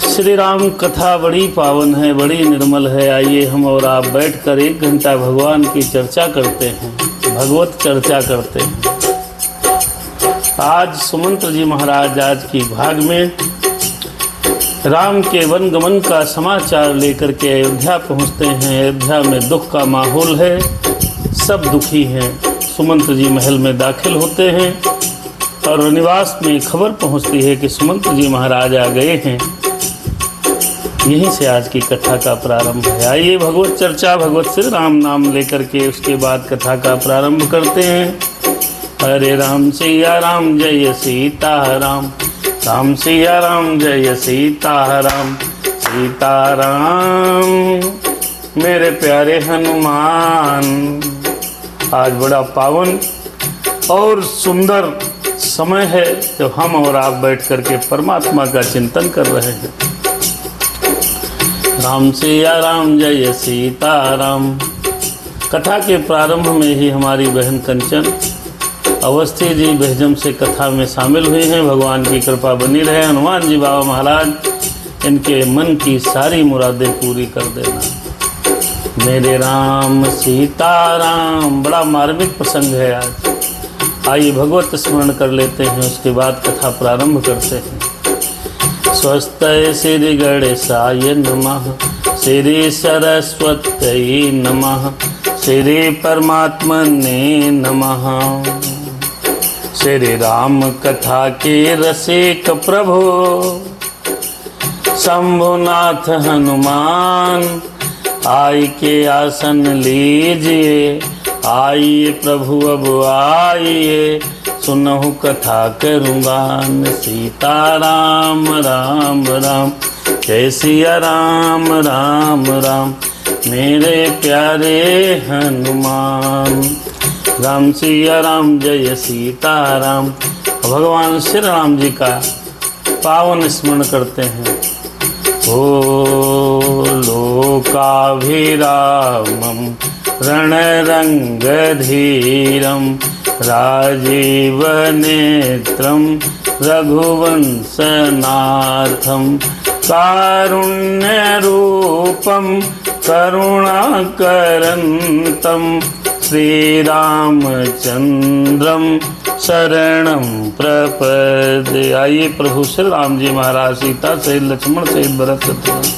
श्री राम कथा बड़ी पावन है, बड़ी निर्मल है। आइए हम और आप बैठकर 1 घंटा भगवान की चर्चा करते हैं, भगवत चर्चा करते हैं। आज सुमंत्र जी महाराज आज की भाग में राम के वन गमन का समाचार लेकर के अयोध्या पहुंचते हैं। अयोध्या में दुख का माहौल है, सब दुखी हैं। सुमंत्र जी महल में दाखिल होते हैं और निवास में खबर पहुंचती है कि सुमंत्र जी महाराज आ गए हैं। यहीं से आज की कथा का प्रारंभ है। आइए भगवत चर्चा, भगवत श्री राम नाम लेकर के उसके बाद कथा का प्रारंभ करते हैं। हरे राम सिया राम जय सीता राम, राम सिया राम जय सीता राम, सीता राम मेरे प्यारे हनुमान। आज बड़ा पावन और सुंदर समय है जब हम और आप बैठ करके परमात्मा का चिंतन कर रहे हैं। राम सिया राम जय सीता राम। कथा के प्रारंभ में ही हमारी बहन कंचन अवस्थी जी बेहजम से कथा में शामिल हुई हैं। भगवान की कृपा बनी रहे। हनुमान जी बाबा महाराज इनके मन की सारी मुरादें पूरी कर देना। मेरे राम सीता राम, बड़ा मार्मिक प्रसंग है आज। आइए भगवत स्मरण कर लेते हैं, उसके बाद कथा प्रारंभ करते हैं। स्वस्ति श्री गणेशाय नमः, श्री सरस्वती नमः, श्री परमात्मने नमः। श्री राम कथा के रसिक प्रभु शंभुनाथ हनुमान, आई के आसन लीजिए। आइए प्रभु अब आइए, सुनहु कथा करूँगान। सीता राम राम राम, जय सिया राम राम राम, मेरे प्यारे हनुमान। राम सिया राम जय सीता राम। भगवान श्री राम जी का पावन स्मरण करते हैं। ओ लोकाभिरामम रणरंगधीरम, राजीव नेत्रम रघुवंशनाथम, कारुण्यरूपम करुणाकरंतम, श्रीरामचंद्रम शरणम प्रपद्ये। आइए प्रभु श्री राम जी महाराज सीता सहित लक्ष्मण सहित भरत शत्रुघ्न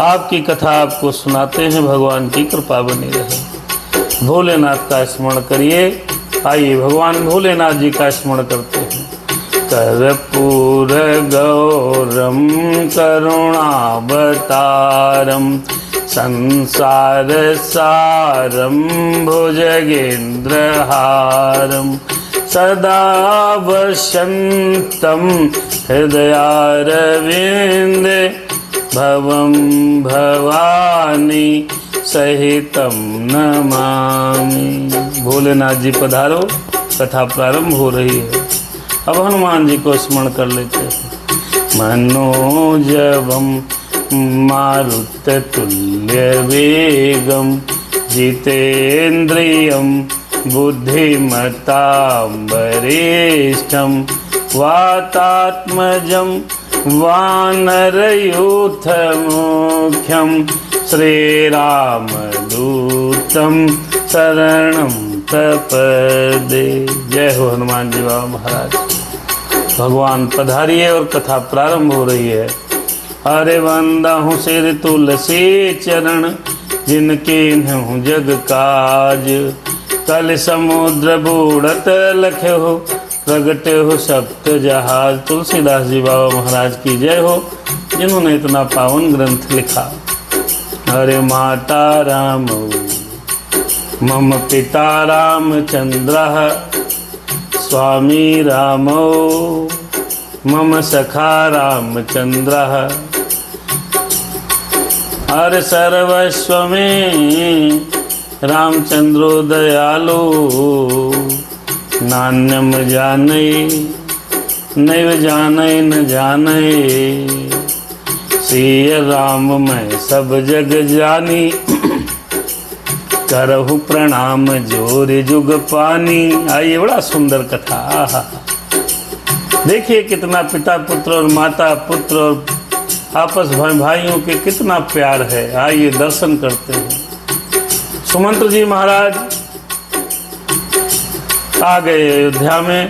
आपकी कथा आपको सुनाते हैं। भगवान की कृपा बनी रहे। भोलेनाथ का स्मरण करिए। आइए भगवान भोलेनाथ जी का स्मरण करते हैं। कर्पूर गौरम करुणावतारम, संसार सारम भुजगेन्द्रहारम, सदा वसन्तं हृदयारविन्दे, भवं भवानी सहितं नमामि। भोलेनाथ जी पधारो। कथा प्रारंभ हो रही है। अब हनुमान जी को स्मरण कर लेते हैं। मनोजवम मारुततुल्यवेगं, जितेन्द्रियं बुद्धिमतां वरिष्ठं, वातात्मजं वानरयूथमुख्यं, श्रीरामदूतं शरणं प्रपद्ये। जय हो हनुमान जी बाबा महाराज। भगवान पधारिए और कथा प्रारंभ हो रही है। अरे वंदा हूँ सिर तुलसी चरण, जिनके हूँ जग काज, कल समुद्र बूढ़त लखे हो, प्रगटे हो सप्त जहाज। तुलसीदास जी बाबा महाराज की जय हो, जिन्होंने इतना पावन ग्रंथ लिखा। अरे माता राम मम पिता रामचंद्रः, स्वामी रामो मम सखा रामचंद्रः, हर सर्वस्व में रामचंद्रो दयालु, नान्यम जाने नैव जाने न जाने, सिय राम मैं सब जग जानी, करहु प्रणाम जोर जुग पानी। आइए बड़ा सुंदर कथा। देखिए कितना पिता पुत्र और माता पुत्र और आपस भाइयों के कितना प्यार है। आइए दर्शन करते हैं। सुमंत्र जी महाराज आ गए अयोध्या में,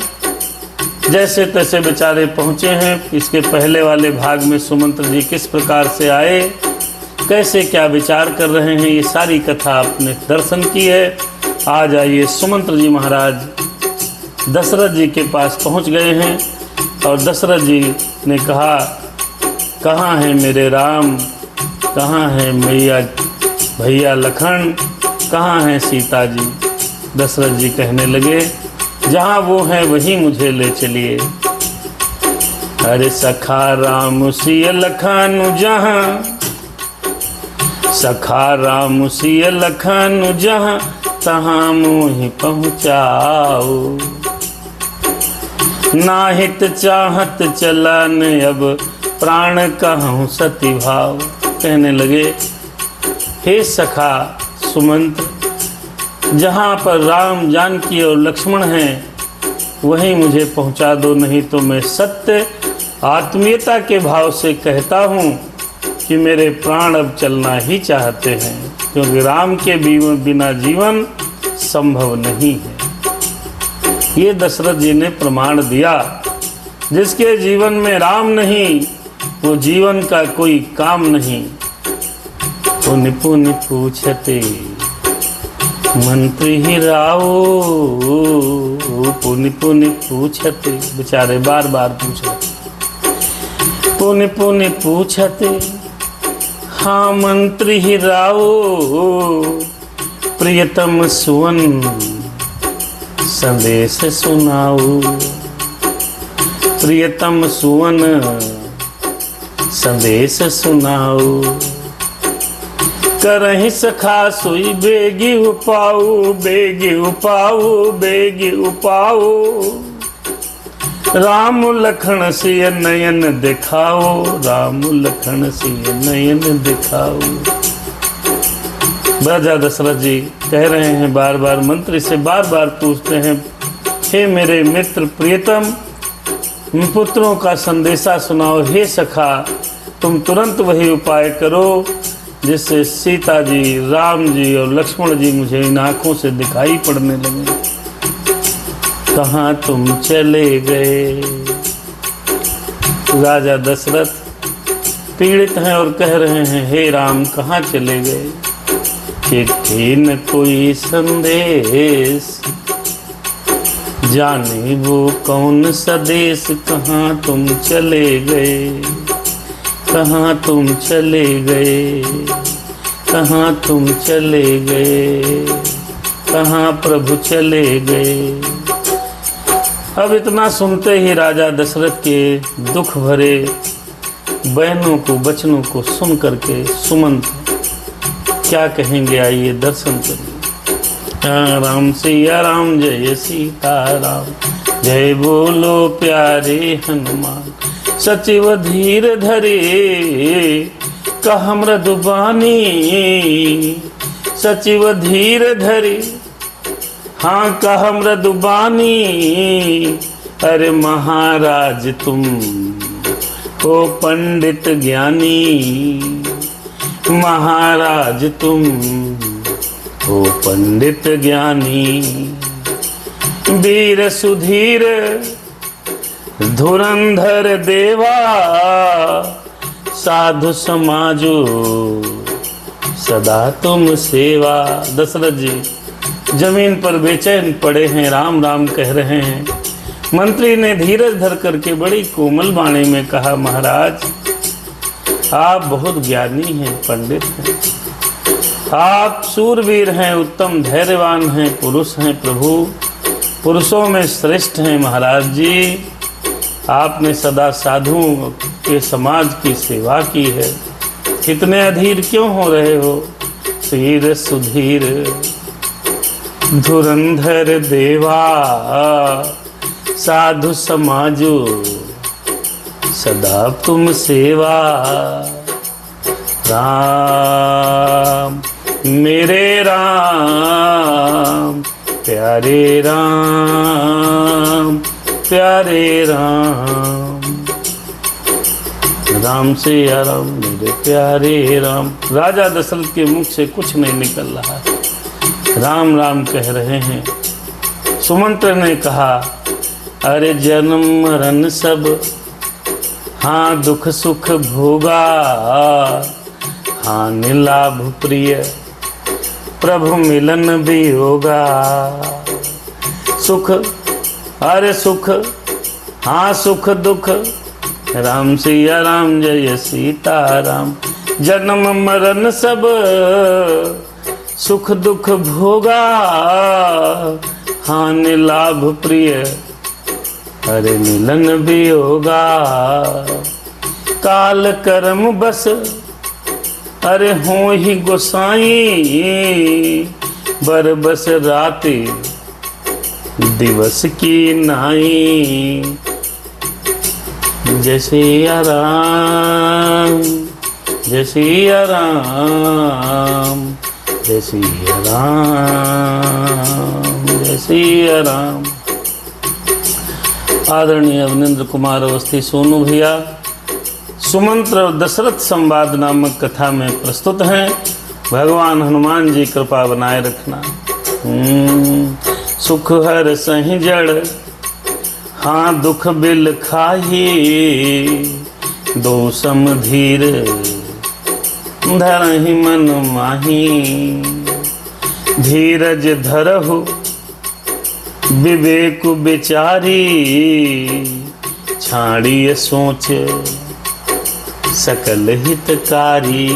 जैसे तैसे बेचारे पहुंचे हैं। इसके पहले वाले भाग में सुमंत्र जी किस प्रकार से आए, कैसे क्या विचार कर रहे हैं, ये सारी कथा आपने दर्शन की है। आज आइए सुमंत्र जी महाराज दशरथ जी के पास पहुंच गए हैं और दशरथ जी ने कहा, कहाँ है मेरे राम, कहाँ है भैया लखन, कहाँ है सीता जी। दशरथ जी कहने लगे, जहाँ वो है वहीं मुझे ले चलिए। अरे सखा राम सिय लखन जहाँ, सखा राम सिय लखन जहाँ, तहाँ मोहि पहुँचाओ। नाहित चाहत चलन अब, प्राण कहूँ सती भाव। कहने लगे, हे सखा सुमंत, जहाँ पर राम जानकी और लक्ष्मण हैं वहीं मुझे पहुँचा दो, नहीं तो मैं सत्य आत्मीयता के भाव से कहता हूँ कि मेरे प्राण अब चलना ही चाहते हैं, क्योंकि राम के बिना जीवन संभव नहीं है। ये दशरथ जी ने प्रमाण दिया। जिसके जीवन में राम नहीं वो जीवन का कोई काम नहीं। पुनि पुनि पूछते मंत्री ही राओ, पुनि पुनि पूछते, बेचारे बार बार पूछ रहे। पुनि पुनि पूछते हाँ मंत्री ही राओ, प्रियतम सुवन संदेश सुनाओ। प्रियतम सुवन संदेश सुनाओ, करहि सखा सोई बेगी उपाऊ, बेगी उपाऊ, बेगी उपाऊ। राम लखन सिय नयन दिखाओ, राम लखन सिय नयन दिखाओ। राजा दशरथ जी कह रहे हैं, बार बार मंत्री से बार बार पूछते हैं, हे मेरे मित्र प्रियतम, पुत्रों का संदेशा सुनाओ। हे सखा, तुम तुरंत वही उपाय करो जिससे सीता जी, राम जी और लक्ष्मण जी मुझे इन आँखों से दिखाई पड़ने लगे। कहाँ तुम चले गए। राजा दशरथ पीड़ित हैं और कह रहे हैं, हे राम कहाँ चले गए। चिट्ठी न कोई संदेश, जाने वो कौन सा देश। कहाँ तुम चले गए, कहाँ तुम चले गए, कहाँ तुम चले गए, कहाँ प्रभु चले गए। अब इतना सुनते ही राजा दशरथ के दुख भरे बयानों को, वचनों को सुन करके सुमंत क्या कहेंगे, आइए दर्शन करिए। राम सिया राम, जय सीता राम, जय बोलो प्यारे हनुमान। सचिव धीर धरे कह मृदुबानी, सचिव धीर धरे हाँ कह मृदुबानी। अरे महाराज तुम हो पंडित ज्ञानी, महाराज तुम हो पंडित ज्ञानी। वीर सुधीर धुरंधर देवा, साधु समाजो सदा तुम सेवा। दशरथ जी जमीन पर बेचैन पड़े हैं, राम राम कह रहे हैं। मंत्री ने धीरज धर करके बड़ी कोमल वाणी में कहा, महाराज आप बहुत ज्ञानी हैं, पंडित हैं, आप सूरवीर हैं, उत्तम धैर्यवान हैं, पुरुष हैं, प्रभु पुरुषों में श्रेष्ठ हैं। महाराज जी आपने सदा साधुओं के समाज की सेवा की है, इतने अधीर क्यों हो रहे हो। वीर सुधीर धुरंधर देवा, साधु समाजो सदा तुम सेवा। राम मेरे राम, प्यारे राम, प्यारे राम, राम से या राम मेरे प्यारे राम। राजा दशरथ के मुख से कुछ नहीं निकल रहा है, राम राम कह रहे हैं। सुमंत्र ने कहा, अरे जन्म मरण सब हाँ दुख सुख भोगा, हाँ निलाभ प्रिय प्रभु मिलन भी होगा। सुख अरे सुख हाँ सुख दुख, राम सिया राम जय सीता राम। जन्म मरण सब सुख दुख भोगा, हाँ निलाभ प्रिय अरे मिलन भी होगा। काल कर्म बस अरे हो ही गोसाई, बर बस राति दिवस की नाई। जय सिया राम जय सिया राम जय सिया राम जय सिया राम। आदरणीय अवनिंद्र कुमार अवस्थी सोनू भैया सुमंत्र और दशरथ संवाद नामक कथा में प्रस्तुत हैं। भगवान हनुमान जी कृपा बनाए रखना। सुख हर सही जड़ हाँ दुख बिल खाही, दो सम धीर धरहि मन माही। धीरज धरहु विवेक विचारी, छाड़िय सोच सकल हितकारी।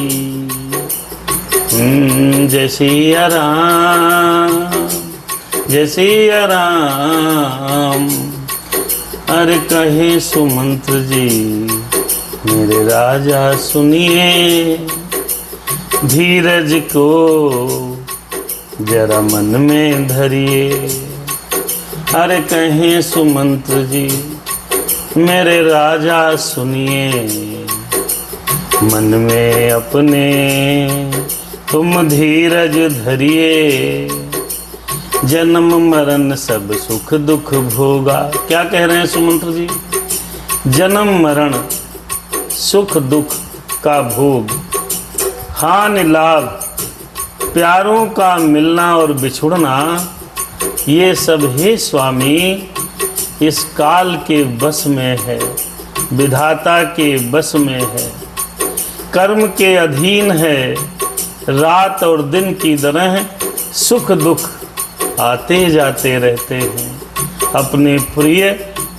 जय सिया राम जय सिया राम। अरे कहे सुमंत्र जी मेरे राजा सुनिए, धीरज को जरा मन में धरिए। अरे कहे सुमंत्र जी मेरे राजा सुनिए, मन में अपने तुम धीरज धरिए। जन्म मरण सब सुख दुख भोगा। क्या कह रहे हैं सुमंत्र जी? जन्म मरण सुख दुख का भोग, हानि लाभ प्यारों का मिलना और बिछुड़ना, ये सब हे स्वामी इस काल के बस में है, विधाता के बस में है, कर्म के अधीन है। रात और दिन की तरह सुख दुख आते जाते रहते हैं, अपने प्रिय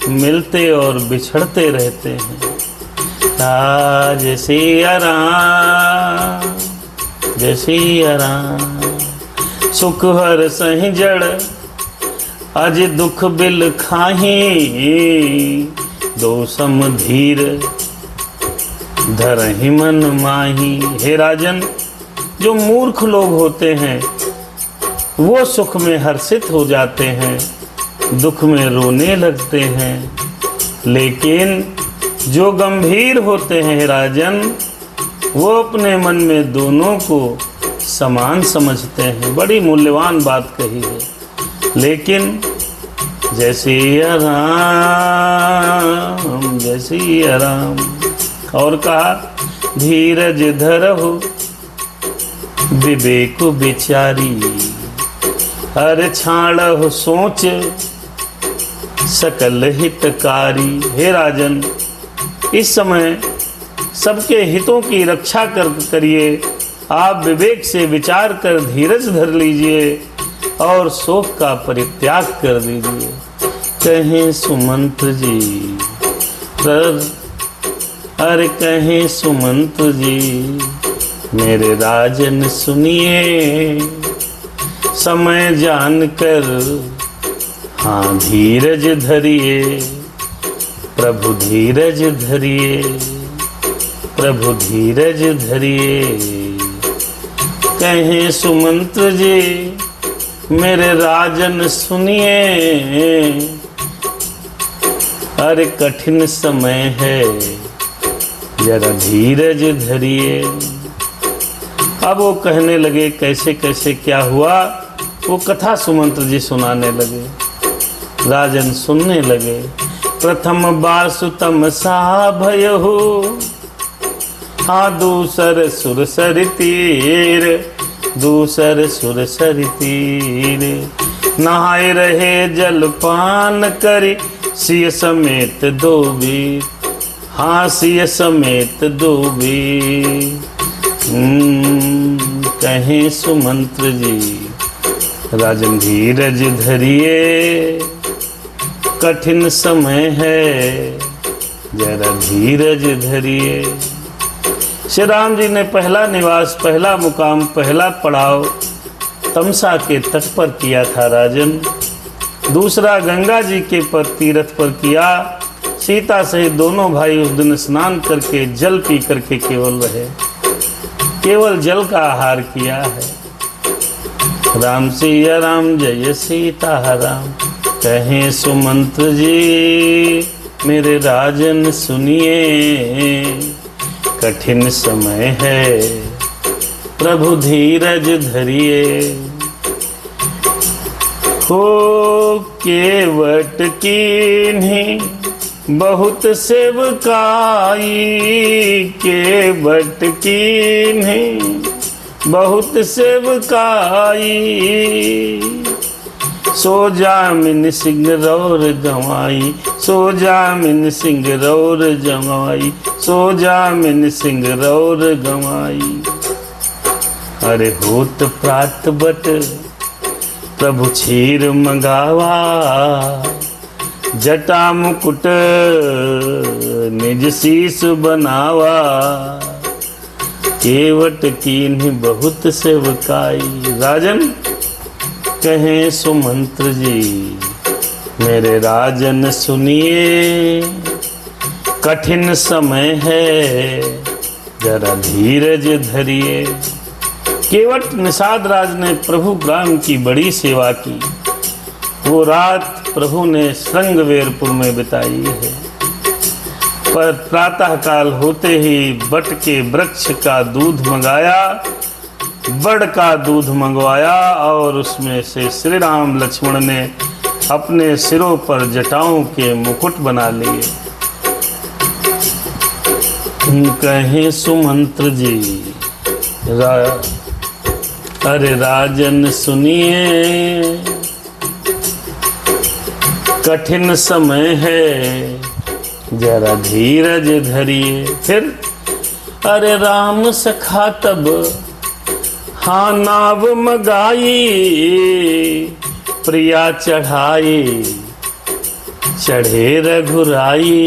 मिलते और बिछड़ते रहते हैं। जय सिया राम जय सिया राम। सुख हर सही जड़ अज दुख बिल खाही, दो सम धीर धरहि मन माही। हे राजन, जो मूर्ख लोग होते हैं वो सुख में हर्षित हो जाते हैं, दुख में रोने लगते हैं, लेकिन जो गंभीर होते हैं राजन, वो अपने मन में दोनों को समान समझते हैं। बड़ी मूल्यवान बात कही है। लेकिन जय सिया राम जय सिया राम। और कहा, धीरज धरहु विवेक विचारी, हर छाड़हु सोच सकल हितकारी। हे राजन, इस समय सबके हितों की रक्षा करिए। आप विवेक से विचार कर धीरज धर लीजिए और शोक का परित्याग कर दीजिए। कहें सुमंत्र जी अरे कहें सुमंत्र जी मेरे राजन सुनिए, समय जानकर हाँ धीरज धरिए, प्रभु धीरज धरिए, प्रभु धीरज धरिए। कहें सुमंत्र जी मेरे राजन सुनिए, अरे कठिन समय है जरा धीरज धरिए। अब वो कहने लगे कैसे कैसे क्या हुआ, वो कथा सुमंत्र जी सुनाने लगे, राजन सुनने लगे। प्रथम बासु तमसा भयहु, हाँ दूसर सुरसर तीर, दूसर सुरसर तीर। नहाए रहे जलपान करी, सिय समेत दो वीर, हाँ सिय समेत दो वीर। कहें सुमंत्र जी, राजन धीरज धरिए, कठिन समय है, जरा धीरज धरिए। श्री राम जी ने पहला निवास, पहला मुकाम, पहला पड़ाव तमसा के तट पर किया था राजन। दूसरा गंगा जी के तीर्थ पर किया। सीता सहित दोनों भाई उस दिन स्नान करके जल पी करके केवल रहे, केवल जल का आहार किया है। राम सिया राम जय सीता राम। कहें सुमंत्र जी मेरे राजन सुनिए, कठिन समय है, प्रभु धीरज धरिए। हो केवट कीन्ही बहुत सेवकाई, केवट कीन्ही बहुत सेवकाई। सो जामिन सिंह रौर गंवाई, सो जामिन सिंह रौर जमाई, सो जामिन सिंह रौर गंवाई। अरे होत प्रात बट प्रभु क्षीर मंगावा, जटा मुकुट निज शीस बनावा। केवट कीन्ही बहुत सेवकाई। राजन कहें सुमंत्र जी मेरे राजन सुनिए, कठिन समय है, जरा धीरज धरिए। केवट निषाद राज ने प्रभु राम की बड़ी सेवा की। वो रात प्रभु ने श्रृंगवेरपुर में बिताई है। पर प्रातः काल होते ही बट के वृक्ष का दूध मंगाया, बड़ का दूध मंगवाया और उसमें से श्री राम लक्ष्मण ने अपने सिरों पर जटाओं के मुकुट बना लिए। कहें सुमंत्र जी अरे राजन सुनिए, कठिन समय है, जरा धीरज धरिए। फिर अरे राम सखा तब हाँ नाव मगाई, प्रिया चढ़ाई चढ़े रघुराई।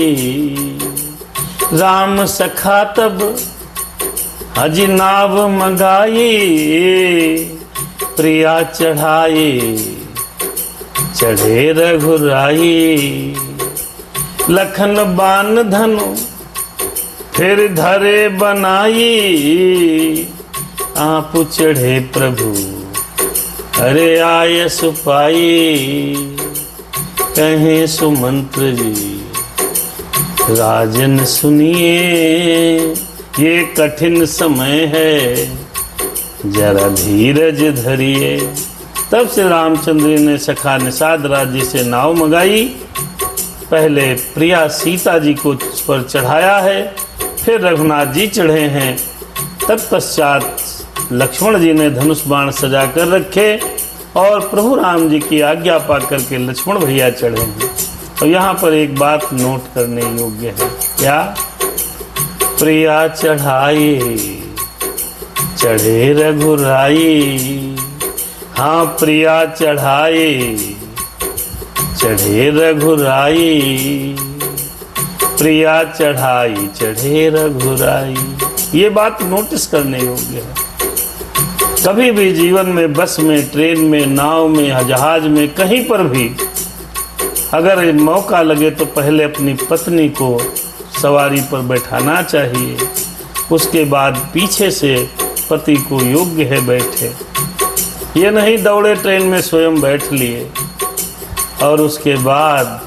राम सखा तब हज नाव मंगाई, प्रिया चढ़ाई चढ़े रघुराई। लखन बान धनु फिर धरे बनाई, आप चढ़े प्रभु अरे आय सुपाई। कहें सुमंत्र जी राजन सुनिए, ये कठिन समय है, जरा धीरज धरिए। तब से रामचंद्र ने सखा निषाद राज जी से नाव मंगाई। पहले प्रिया सीता जी को उस पर चढ़ाया है, फिर रघुनाथ जी चढ़े हैं, तत्पश्चात लक्ष्मण जी ने धनुष बाण सजा कर रखे और प्रभु राम जी की आज्ञा पा करके लक्ष्मण भैया चढ़े हैं। और यहाँ पर एक बात नोट करने योग्य है, क्या? प्रिया चढ़ाई चढ़े रघुराई। हाँ प्रिया चढ़ाई चढ़े रघुराई, प्रिया चढ़ाई चढ़े रघुराई। ये बात नोटिस करने योग्य है। कभी भी जीवन में बस में, ट्रेन में, नाव में, जहाज में, कहीं पर भी अगर मौका लगे तो पहले अपनी पत्नी को सवारी पर बैठाना चाहिए, उसके बाद पीछे से पति को योग्य है बैठे। ये नहीं दौड़े ट्रेन में स्वयं बैठ लिए और उसके बाद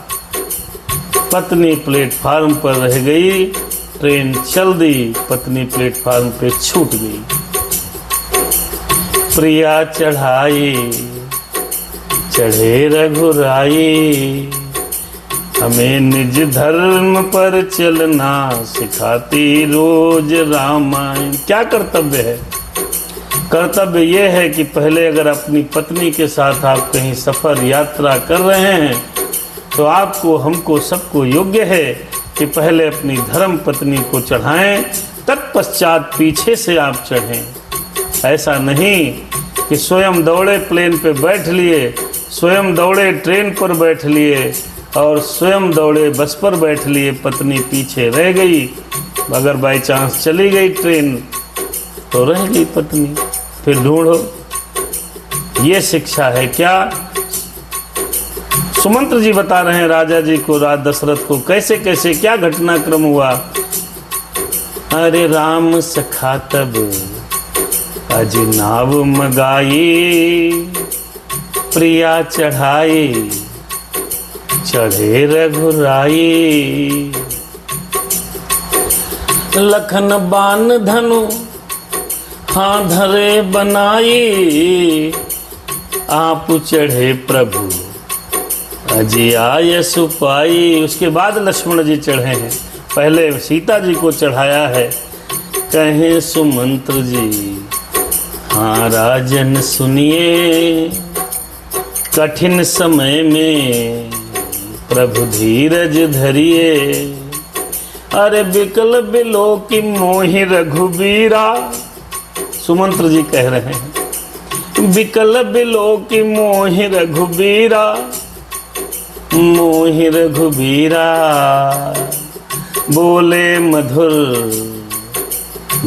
पत्नी प्लेटफार्म पर रह गई, ट्रेन चल दी, पत्नी प्लेटफार्म पे छूट गई। प्रिया चढ़ाई चढ़े रघुराई, हमें निज धर्म पर चलना सिखाती रोज रामायण। क्या कर्तव्य है? कर्तव्य ये है कि पहले अगर अपनी पत्नी के साथ आप कहीं सफ़र यात्रा कर रहे हैं तो आपको, हमको, सबको योग्य है कि पहले अपनी धर्म पत्नी को चढ़ाएं, तत्पश्चात पीछे से आप चढ़ें। ऐसा नहीं कि स्वयं दौड़े प्लेन पे बैठ लिए, स्वयं दौड़े ट्रेन पर बैठ लिए और स्वयं दौड़े बस पर बैठ लिए, पत्नी पीछे रह गई। अगर बाई चांस चली गई ट्रेन तो रह गई पत्नी, फिर ढूंढो। ये शिक्षा है क्या? सुमंत्र जी बता रहे हैं राजा जी को, राज दशरथ को, कैसे कैसे क्या घटनाक्रम हुआ। अरे राम सखा तब अजनाव मगाई, प्रिया चढ़ाई चढ़े रघुराई। लखन बान धनु हाँ धरे बनाई, आप चढ़े प्रभु अजय आय सुपाई। उसके बाद लक्ष्मण जी चढ़े हैं, पहले सीता जी को चढ़ाया है। कहें सुमंत्र जी हाँ राजन सुनिए, कठिन समय में प्रभु धीरज धरिए। अरे बिकल बिलो की मोहि रघुबीरा, सुमंत्र जी कह रहे हैं, बिकल बिलो की मोहि रघुबीरा, मोहि रघुबीरा। बोले मधुर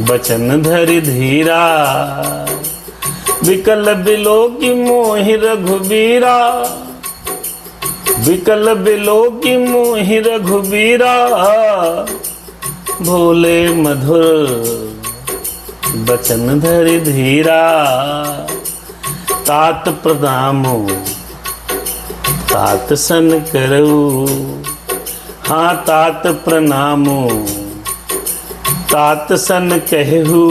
बचन धरि धीरा, बिकल बिलो की मोहि रघुबीरा, बिकल बिलो की मोहि रघुबीरा। भोले मधुर बचन धरि धीरा। तात प्रणामो तात सन करऊ, हाँ तात प्रणामो तात सन कहू।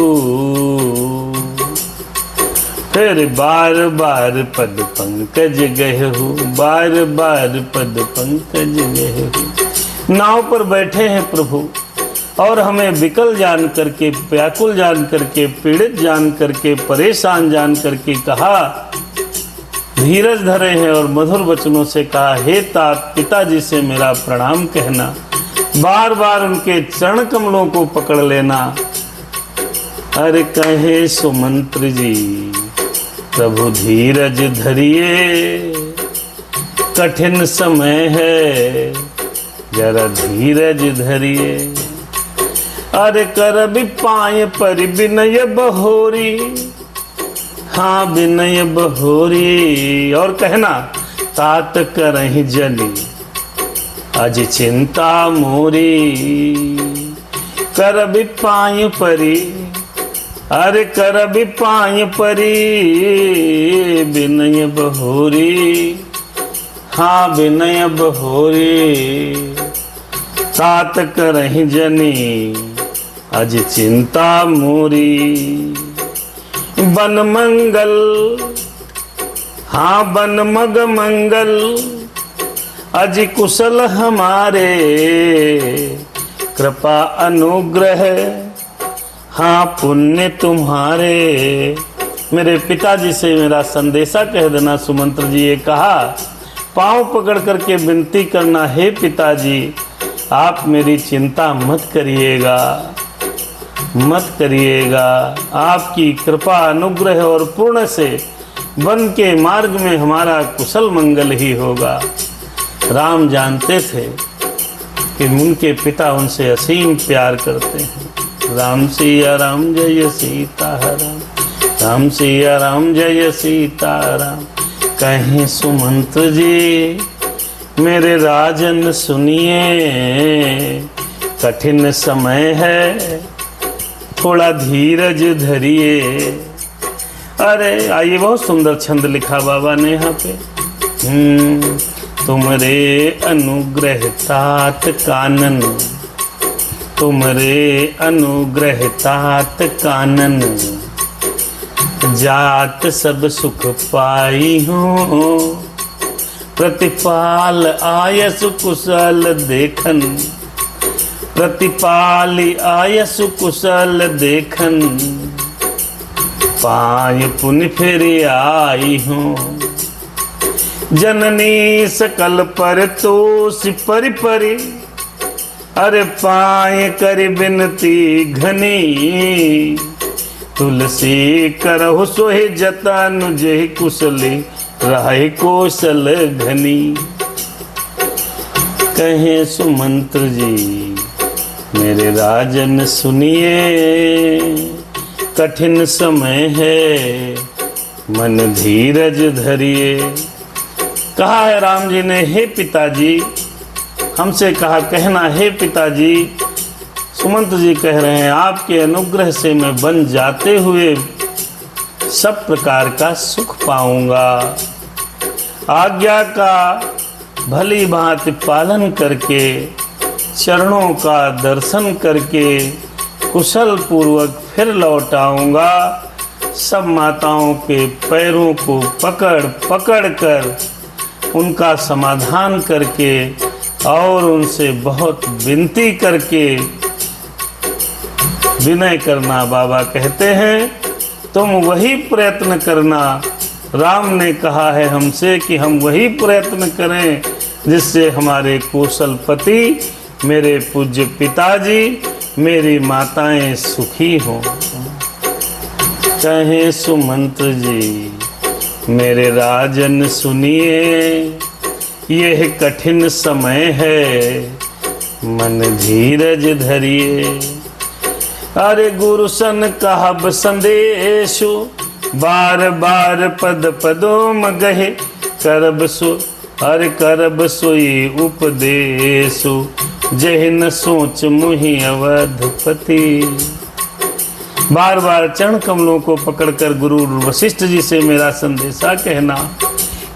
फिर बार बार पद पंकज गहू, बार बार पद पंकज गहू। नाव पर बैठे हैं प्रभु और हमें विकल जान करके, व्याकुल जान करके, पीड़ित जान करके, परेशान जान करके कहा, धीरज धरे हैं और मधुर वचनों से कहा, हे तात पिताजी से मेरा प्रणाम कहना, बार बार उनके चरण कमलों को पकड़ लेना। अरे कहे सुमंत्र जी प्रभु धीरज धरिए, कठिन समय है जरा धीरज धरिए। अरे कर विपाय पर विनय बहोरी, हाँ विनय बहोरी। और कहना तात करहि जनि अज चिंता मोरी, कर विपाय परी, अरे कर विपाय परी विनय बहोरी, हाँ विनय बहोरी। तात करहि जनि अज चिंता मोरी। बन मंगल हाँ बन मग मंगल, अज कुशल हमारे, कृपा अनुग्रह हाँ पुण्य तुम्हारे। मेरे पिताजी से मेरा संदेशा कह देना। सुमंत्र जी ये कहा, पांव पकड़ करके विनती करना, हे पिताजी आप मेरी चिंता मत करिएगा, मत करिएगा। आपकी कृपा अनुग्रह और पूर्ण से वन के मार्ग में हमारा कुशल मंगल ही होगा। राम जानते थे कि उनके पिता उनसे असीम प्यार करते हैं। राम सिया राम जय सीता राम, राम सिया राम जय सीता राम। कहें सुमंत्र जी मेरे राजन सुनिए, कठिन समय है थोड़ा धीरज धरिए। अरे आइए, बहुत सुंदर छंद लिखा बाबा ने यहाँ पे। तुमरे अनुग्रह तात कानन, तुमरे अनुग्रह तात कानन, जात सब सुख पाई हो, प्रतिपाल आयसु कुशल देखन, प्रतिपाल आयसु कुशल देखन, पाय पुनि फिर आई हूँ। जननी सकल पर तोष परि परि, अरे पाए कर बिनती घनी, तुलसी करहु सोहि जतन जेहि कुशली रहे कौशल घनी। कहे सुमंत्र जी मेरे राजन सुनिए, कठिन समय है मन धीरज धरिए। कहा है राम जी ने, हे पिताजी, हमसे कहा कहना हे पिताजी। सुमंत्र जी कह रहे हैं आपके अनुग्रह से मैं बन जाते हुए सब प्रकार का सुख पाऊंगा। आज्ञा का भली भांति पालन करके, चरणों का दर्शन करके कुशल पूर्वक फिर लौट आऊंगा। सब माताओं के पैरों को पकड़ पकड़ कर उनका समाधान करके और उनसे बहुत विनती करके विनय करना। बाबा कहते हैं तुम वही प्रयत्न करना। राम ने कहा है हमसे कि हम वही प्रयत्न करें जिससे हमारे कौशल पति, मेरे पूज्य पिताजी, मेरी माताएं सुखी हों। कहे सुमंत्र जी मेरे राजन सुनिए, यह कठिन समय है मन धीरज धरिए। अरे गुरु सन कहब संदेशु, बार बार पद पदोम गहे, करब सो अरे करब सोई उपदेशु, जहि न सोच मुहि अवधपति। बार बार चरण कमलों को पकड़कर गुरु वशिष्ठ जी से मेरा संदेशा कहना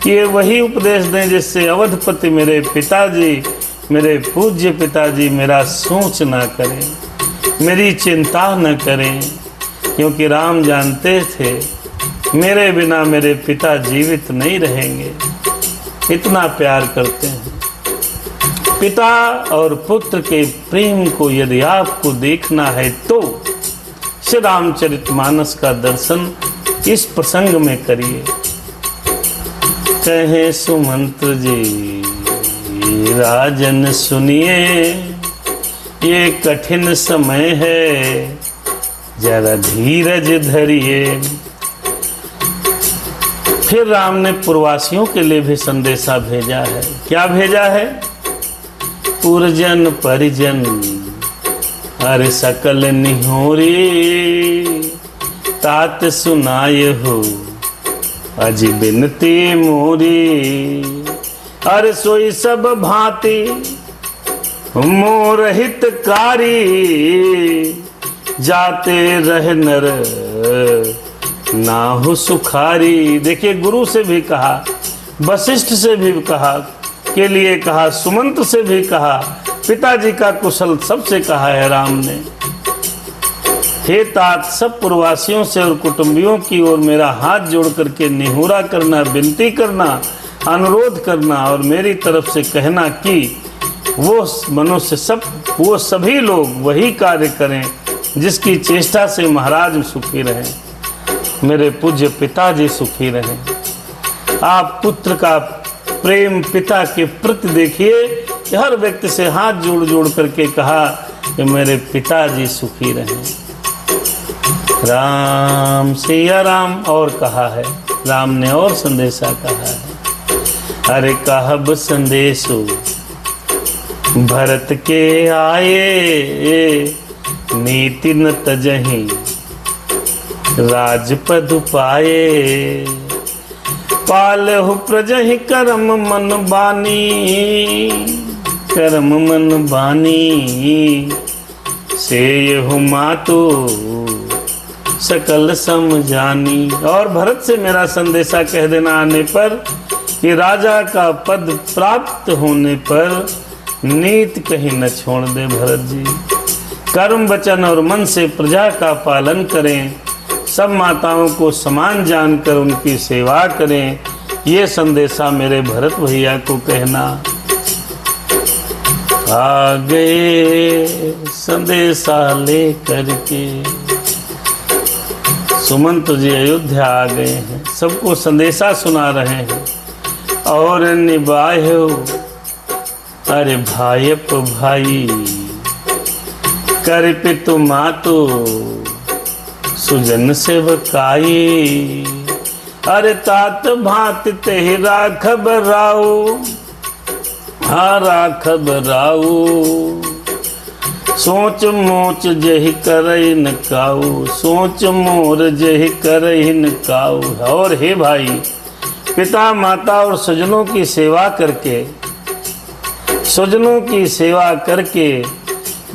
कि ये वही उपदेश दें जिससे अवधपति मेरे पिताजी, मेरे पूज्य पिताजी मेरा सोच ना करें, मेरी चिंता न करें। क्योंकि राम जानते थे मेरे बिना मेरे पिता जीवित नहीं रहेंगे। इतना प्यार करते हैं। पिता और पुत्र के प्रेम को यदि आपको देखना है तो श्री रामचरितमानस का दर्शन इस प्रसंग में करिए। कहे सुमंत्र जी राजन सुनिए, ये कठिन समय है जरा धीरज धरिए। फिर राम ने पुरवासियों के लिए भी संदेशा भेजा है। क्या भेजा है? पुरजन परिजन हर सकल निहोरी, तात सुनाय हो अज बिनती मोरी। अरे सोई सब भांति मोरहित कारी, जाते रह नर नाहु सुखारी। देखिए गुरु से भी कहा, वशिष्ठ से भी कहा के लिए कहा, सुमंत्र से भी कहा, पिताजी का कुशल सबसे कहा है राम ने। हे तात, सब पुरवासियों से और कुटुंबियों की ओर मेरा हाथ जोड़ करके निहोरा करना, विनती करना, अनुरोध करना और मेरी तरफ से कहना कि वो मनुष्य सब, वो सभी लोग वही कार्य करें जिसकी चेष्टा से महाराज सुखी रहें, मेरे पूज्य पिताजी सुखी रहें। आप पुत्र का प्रेम पिता के प्रति देखिए। हर व्यक्ति से हाथ जोड़ जोड़ करके कहा कि मेरे पिताजी सुखी रहें। राम सिया राम। और कहा है राम ने, और संदेशा कहा है। अरे कहब संदेशो भरत के आए, नीति न तजहि राजपद पाए। पालहु प्रजहि कर्म मन बानी, कर्म मन बानी। सेयहु मातु सकल समझानी। और भरत से मेरा संदेशा कह देना आने पर कि राजा का पद प्राप्त होने पर नीति कहीं न छोड़ दे भरत जी। कर्म वचन और मन से प्रजा का पालन करें, सब माताओं को समान जानकर उनकी सेवा करें, ये संदेशा मेरे भरत भैया को कहना। आ गए संदेशा ले करके, सुमंत जी अयोध्या आ गए हैं, सबको संदेशा सुना रहे हैं। और निभायो अरे भाईप भाई, कर पितु मातु सुजन सेवकाई। अरे तात भांति तेहि राखब राऊ, हाँ राखब राऊ। सोच मोच जहि करई न काऊ, सोच मोर जहि करई न काऊ। और हे भाई, पिता माता और स्वजनों की सेवा करके, स्वजनों की सेवा करके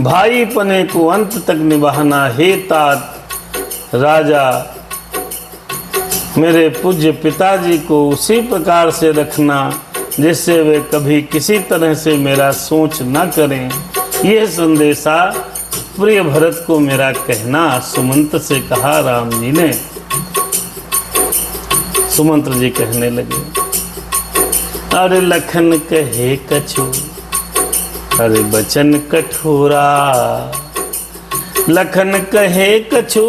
भाई पने को अंत तक निभाना। हे तात राजा, मेरे पूज्य पिताजी को उसी प्रकार से रखना जिससे वे कभी किसी तरह से मेरा सोच न करें। यह संदेशा प्रिय भरत को मेरा कहना, सुमंत से कहा राम जी ने। सुमंत जी कहने लगे, अरे लखन कहे कछु, अरे बचन कठोरा। लखन कहे कछु,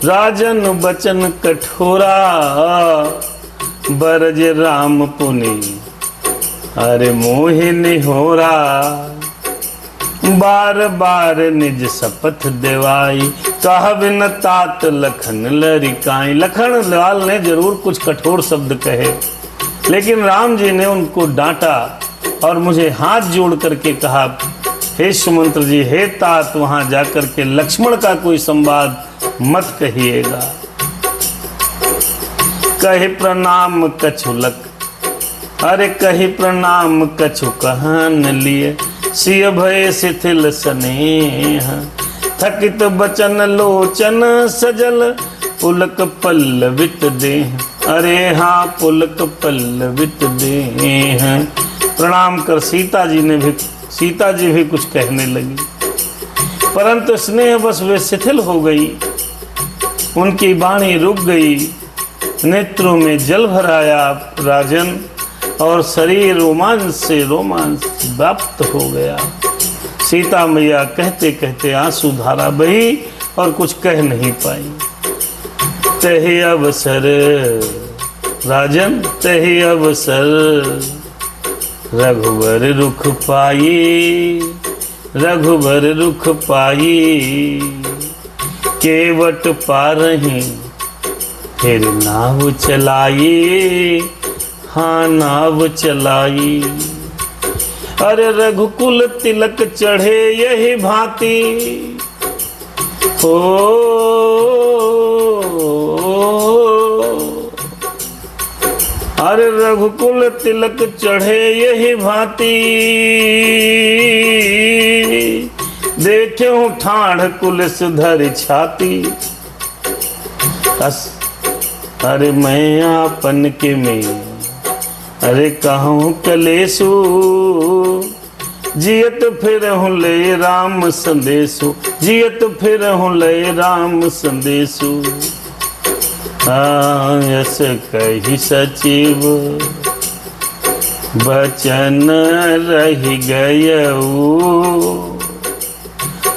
राजन बचन कठोरा। बरज राम पुनि, अरे मोहि निहोरा। बार बार निज शपथ देवाई, कह बिन तात लखन लरिकाई। लखन लाल ने जरूर कुछ कठोर शब्द कहे, लेकिन राम जी ने उनको डांटा और मुझे हाथ जोड़ करके कहा, हे सुमंत्र जी, हे तात, वहां जाकर के लक्ष्मण का कोई संवाद मत कहिएगा। कहे प्रणाम कछुलक, अरे कही प्रणाम कछु कहन लिए। सिय भय शिथिल स्नेह, थकित बचन लोचन सजल। पुलक पल्लवित देह, अरे हाँ पुलक पल्लवित देह। प्रणाम कर सीता जी भी कुछ कहने लगी, परंतु स्नेह बस वे शिथिल हो गई, उनकी वाणी रुक गई, नेत्रों में जल भर आया राजन, और शरीर रोमांच से रोमांच व्याप्त हो गया। सीता मैया कहते कहते आंसू धारा बही और कुछ कह नहीं पाई। तहि अवसर राजन, तहि अवसर रघुवर रुख पाई, रघुवर रुख पाई। केवट पारही फिर नाव चलाई, हाँ नाव चलाई। अरे रघुकुल तिलक चढ़े यही भांति, हो अरे रघुकुल तिलक चढ़े यही भांति। देखे हूँ ठाढ़ कुलिस धर छाती। अरे मैं आपन के में, अरे कहूँ कलेसु। जियत फिर हूँ ले राम संदेशु, जियत फिर हूँ ले राम संदेशु। यस कही सचिव बचन रही गयऊ।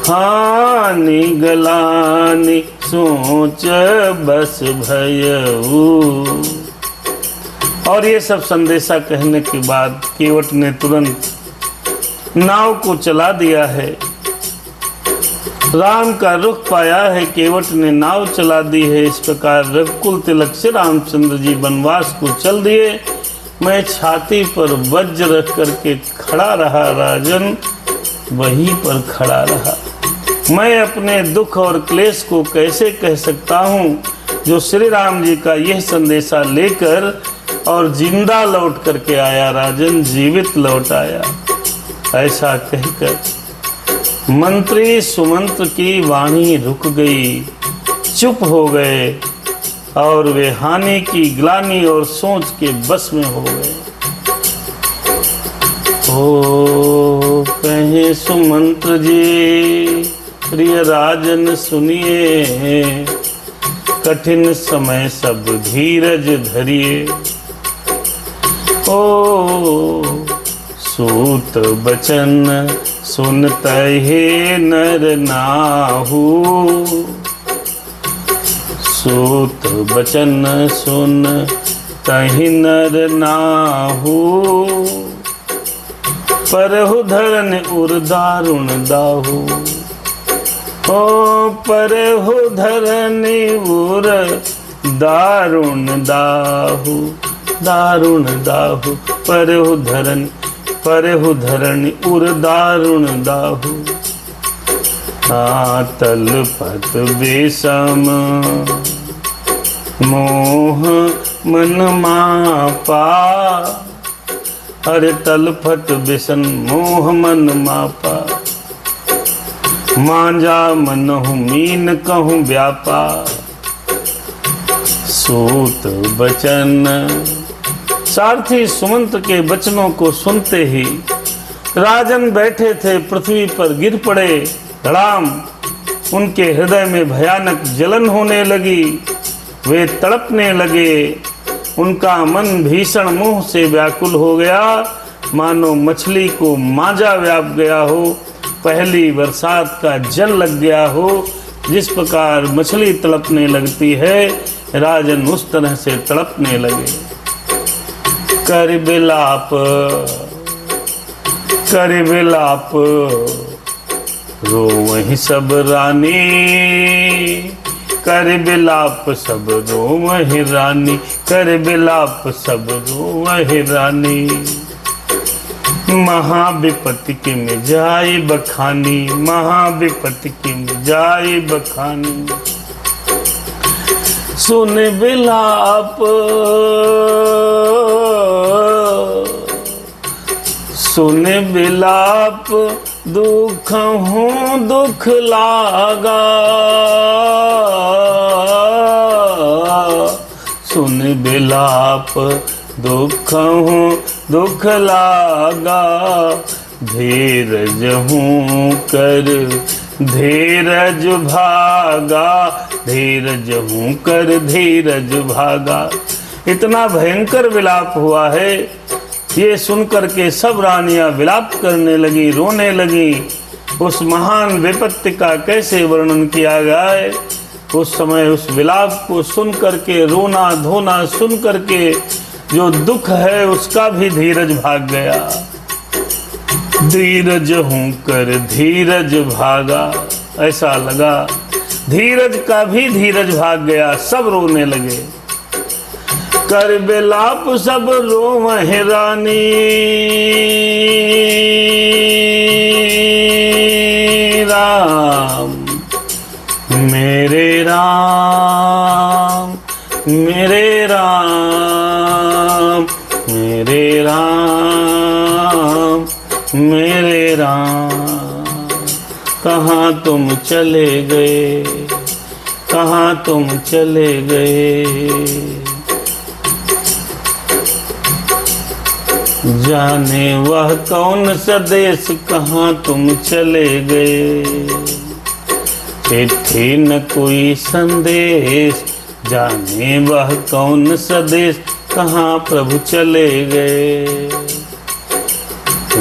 हानि गलानि सोच बस भयऊ। और ये सब संदेशा कहने के बाद केवट ने तुरंत नाव को चला दिया है। राम का रुख पाया है, केवट ने नाव चला दी है। इस प्रकार रघुकुल तिलक से रामचंद्र जी वनवास को चल दिए। मैं छाती पर वज्र रख करके खड़ा रहा राजन, वहीं पर खड़ा रहा। मैं अपने दुख और क्लेश को कैसे कह सकता हूँ, जो श्री राम जी का यह संदेशा लेकर और जिंदा लौट करके आया राजन, जीवित लौट आया। ऐसा कहकर मंत्री सुमंत्र की वाणी रुक गई, चुप हो गए और वे हानि की ग्लानि और सोच के बस में हो गए। ओ कहे सुमंत्र जी, प्रिय राजन सुनिए, कठिन समय सब धीरज धरिए। ओ सूत बचन सुनतहि नर नाहु, सूत बचन सुनतहि नर नाहु, परहु धरन उर दारुण दाहु। ओ परहु धरन उर दारुण दाहु, दारुण दाहु, परहु धरन उर दारुण दाहु। तलपत बेसम मोह मन मापा, अरे तलपत बेसन मोह मन मापा। मांजा मनहु मीन कहूँ व्यापा, सूत बचन। सारथी सुमंत के वचनों को सुनते ही राजन बैठे थे पृथ्वी पर गिर पड़े धड़ाम। उनके हृदय में भयानक जलन होने लगी, वे तड़पने लगे। उनका मन भीषण मोह से व्याकुल हो गया, मानो मछली को मांजा व्याप गया हो, पहली बरसात का जल लग गया हो। जिस प्रकार मछली तड़पने लगती है, राजन उस तरह से तड़पने लगे। कर बिलाप रो वहीं सब रानी, कर बिलाप सब रो वहीं रानी, कर बिलाप सब रो वहीं रानी। महाविपत्ति के में जाए बखानी, महाविपत्ति के में जाए बखानी। सुन बिलाप सुन बिलाप दुख हूँ दुख लागा, सुन बिलाप दुख हूँ दुख लागा। धीरज हूँ कर धीरज भागा, धीरज हूँ कर धीरज भागा। इतना भयंकर विलाप हुआ है, ये सुनकर के सब रानियां विलाप करने लगी, रोने लगी। उस महान विपत्ति का कैसे वर्णन किया जाए। उस समय उस विलाप को सुन करके, रोना धोना सुन करके जो दुख है उसका भी धीरज भाग गया। धीरज हूँ कर धीरज भागा, ऐसा लगा धीरज का भी धीरज भाग गया, सब रोने लगे। कर बिलाप सब रोवहि रानी, राम मेरे राम मेरे राम मेरे राम मेरे राम। कहाँ तुम चले गए, कहाँ तुम चले गए। जाने वह कौन सा देश कहाँ तुम चले गए। चिट्ठी न कोई संदेश, जाने वह कौन सा देश कहाँ प्रभु चले गए।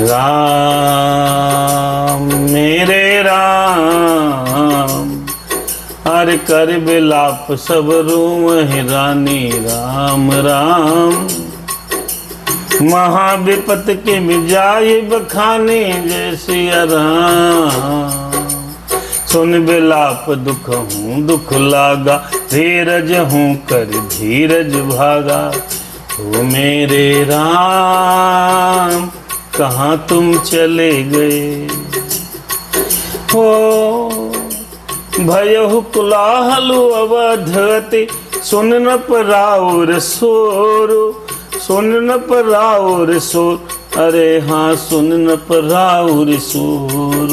राम मेरे राम, हर कर बिलाप सब रोवहि रानी, राम राम। महाविपत के मिजाए बखाने जैसे राम। सुन बिलाप दुख हूँ दुख लागा, धीरज हूँ कर धीरज भागा। ओ मेरे राम कहाँ तुम चले गए। हो भयहु कुलाहलु अवधते, सुन न पराउर सोरु, सुन न पराउर सोर। अरे हाँ सुन न पराउर सोर।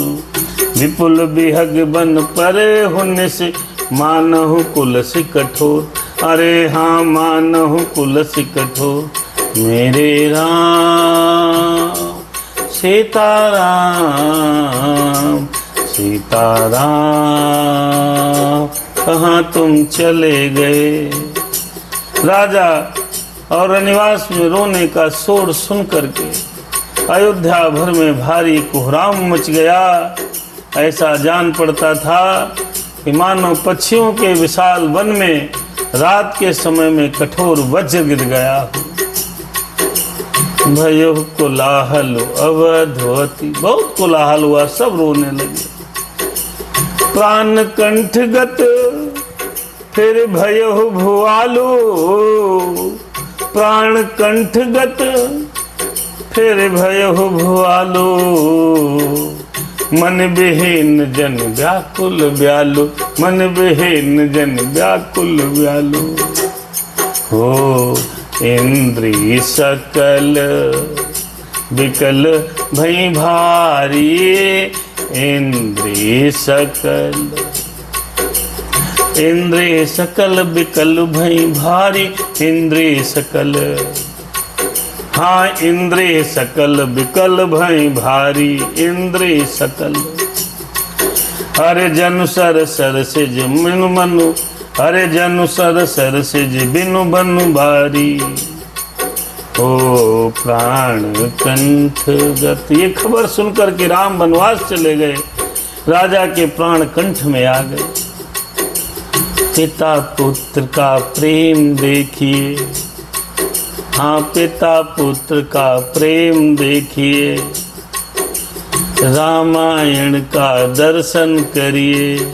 विपुल बिहग बन परे होने से, मानहु कुलस कठोर। अरे हाँ मानहु कुलस कठोर। मेरे राम सीताराम सीताराम, कहाँ तुम चले गए। राजा और रनिवास में रोने का शोर सुन करके अयोध्या भर में भारी कोहराम मच गया। ऐसा जान पड़ता था कि मानो पक्षियों के विशाल वन में रात के समय में कठोर वज्र गिर गया। भयो कोलाहल अवधवती, बहुत कोलाहल हुआ, सब रोने लगे। प्राण कंठगत फिर भयो भुआलो, प्राण कंठगत फिर भयो भुआलो, मन विहीन जन व्याकुल व्यालो, मन विहीन जन व्याकुल व्यालो। हो इंद्री सकल विकल भई भारी, इंद्री सकल, इंद्री सकल विकल भई भारी, इंद्री सकल, हाँ इंद्री सकल विकल भई भारी, इंद्री सकल। हरे जनु सर सर सिज मिनु मनु, हरे जनु सर सर सिज बिनु बनु बारी। ओ प्राण कंठ गत, ये खबर सुनकर कि राम वनवास चले गए, राजा के प्राण कंठ में आ गए। पिता पुत्र का प्रेम देखिए, हाँ पिता पुत्र का प्रेम देखिए, रामायण का दर्शन करिए।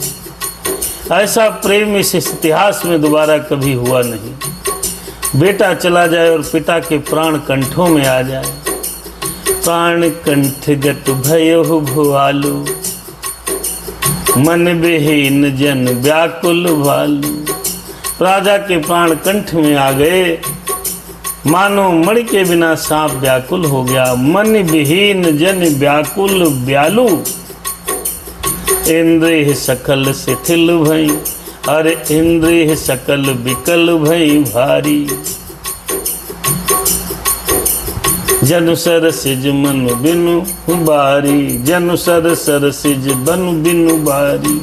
ऐसा प्रेम इस इतिहास में दोबारा कभी हुआ नहीं। बेटा चला जाए और पिता के प्राण कंठों में आ जाए। प्राण कंठगत भयो भुआलु, मन विहीन जन व्याकुल भालू। राजा के प्राण कंठ में आ गए, मानो मणि के बिना सांप व्याकुल हो गया। मन विहीन जन व्याकुल व्यालू, इंद्रिय सकल शिथिल भई, अरे इंद्रिय सकल विकल भई भारी। जनु सर सिज मनु बिनु बारी, जनु सर सर सिज बनु बिनु बारी।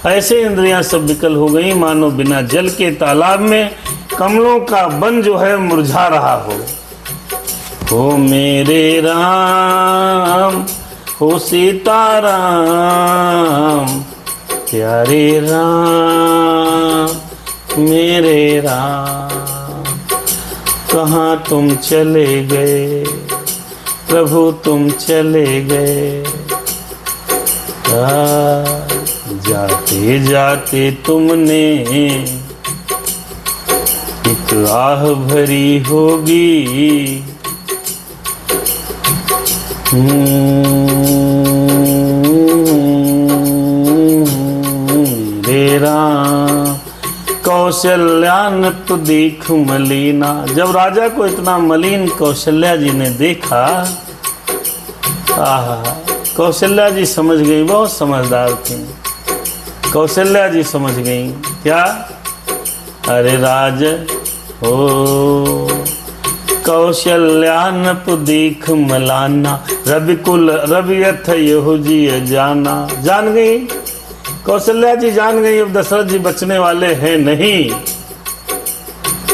ऐसे इंद्रियां सब विकल हो गई, मानो बिना जल के तालाब में कमलों का वन जो है मुरझा रहा हो। हो मेरे राम, हो सीताराम, प्यारे राम मेरे राम। कहाँ तुम चले गए प्रभु, तुम चले गए। जाते जाते तुमने एक आह भरी होगी। मेरे राम कौशल्यान तो देख मलिना। जब राजा को इतना मलिन कौशल्या जी ने देखा, कौशल्या जी समझ गई, बहुत समझदार थी। कौशल्या जी समझ गई क्या? अरे राज हो कौशल्यान पुदीख मलाना, रविकुल रवियथ यहु जी जाना। जान गई कौशल्या जी, जान गई अब दशरथ जी बचने वाले हैं नहीं।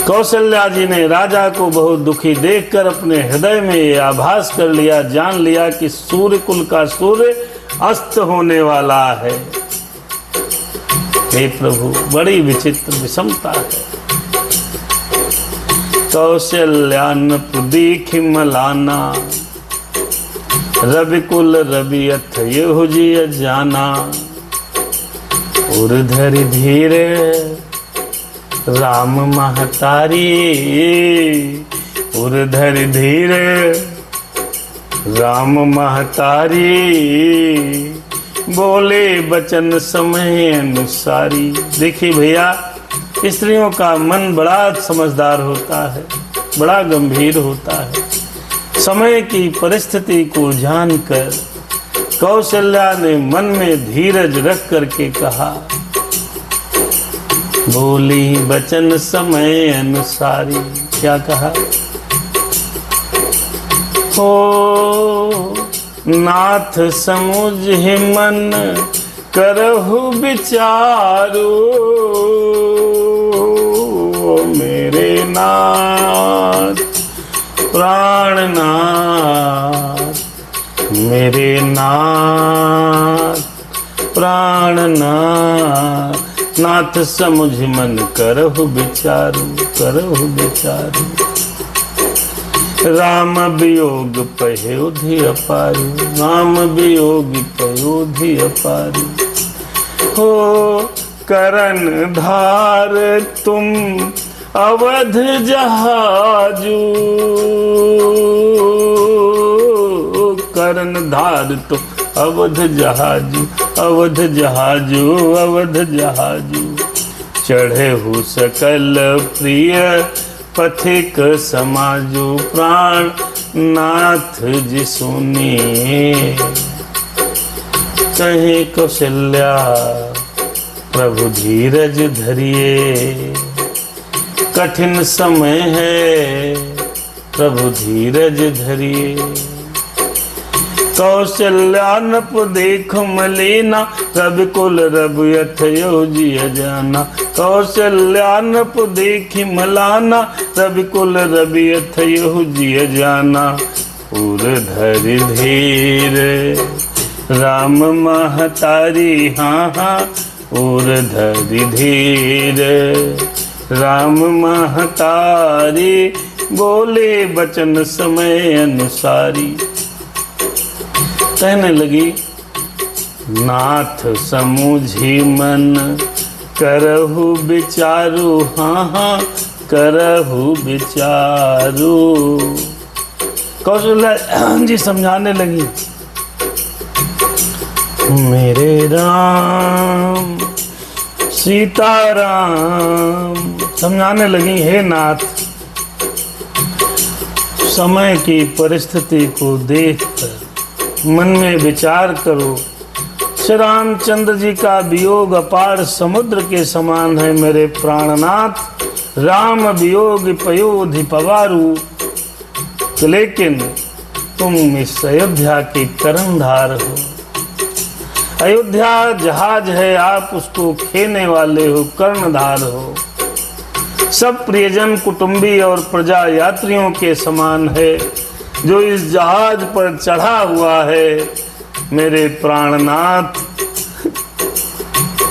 कौशल्या जी ने राजा को बहुत दुखी देखकर अपने हृदय में ये आभास कर लिया, जान लिया कि सूर्य कुल का सूर्य अस्त होने वाला है। हे प्रभु, बड़ी विचित्र विषमता है। कौशल्यान पुदीख मलाना, रविकुल रवियथ यहु जी जाना। उर्धर धीरे राम महतारी, उर्धर धीरे राम महतारी। बोले बचन समय अनुसारी। देखिए भैया, स्त्रियों का मन बड़ा समझदार होता है, बड़ा गंभीर होता है। समय की परिस्थिति को जानकर कौशल्या ने मन में धीरज रख करके कहा, बोली बचन समय अनुसारी। क्या कहा? हो नाथ समुझ मन करहु विचारो, मेरे नाथ प्राणनाथ, मेरे नाथ प्राणनाथ, नाथ समुझ मन करहु विचारू, करहु विचारू। राम वियोग पयोधि अपारू, राम वियोग पयोधि अपारू। हो करण धार तुम अवध जहाजू, करण धार तुम अवध जहाजू, अवध जहाजू, अवध जहाजू। चढ़े हो सकल प्रिय पथिक समाजू, प्राण नाथ जी सुनिए। कहे कौशल्या प्रभु धीरज धरिए, कठिन समय है प्रभु धीरज धरिए। कौशल्या नप देख मलिना, रवि कुल रवि अथयो जिय जाना। कौशल्या नप देखि मलाना, रवि कुल रवि अथयो जिय जाना। उर धरि धीर राम महतारी, हाँ हाँ उर धरि धीर राम महतारी। बोले बचन समय अनुसारी। कहने लगी नाथ समूझी मन करहु विचारू, हाँ हाँ करहु विचारू। कौशल्या जी समझाने लगी, मेरे राम सीताराम, समझाने लगी हे नाथ समय की परिस्थिति को देखकर मन में विचार करो। श्री रामचंद्र जी का वियोग अपार समुद्र के समान है मेरे प्राणनाथ। राम वियोग पयोधि पवारू, लेकिन तुम इस अयोध्या के कर्णधार हो। अयोध्या जहाज है, आप उसको खेने वाले हो, कर्णधार हो। सब प्रियजन कुटुंबी और प्रजा यात्रियों के समान है जो इस जहाज पर चढ़ा हुआ है मेरे प्राणनाथ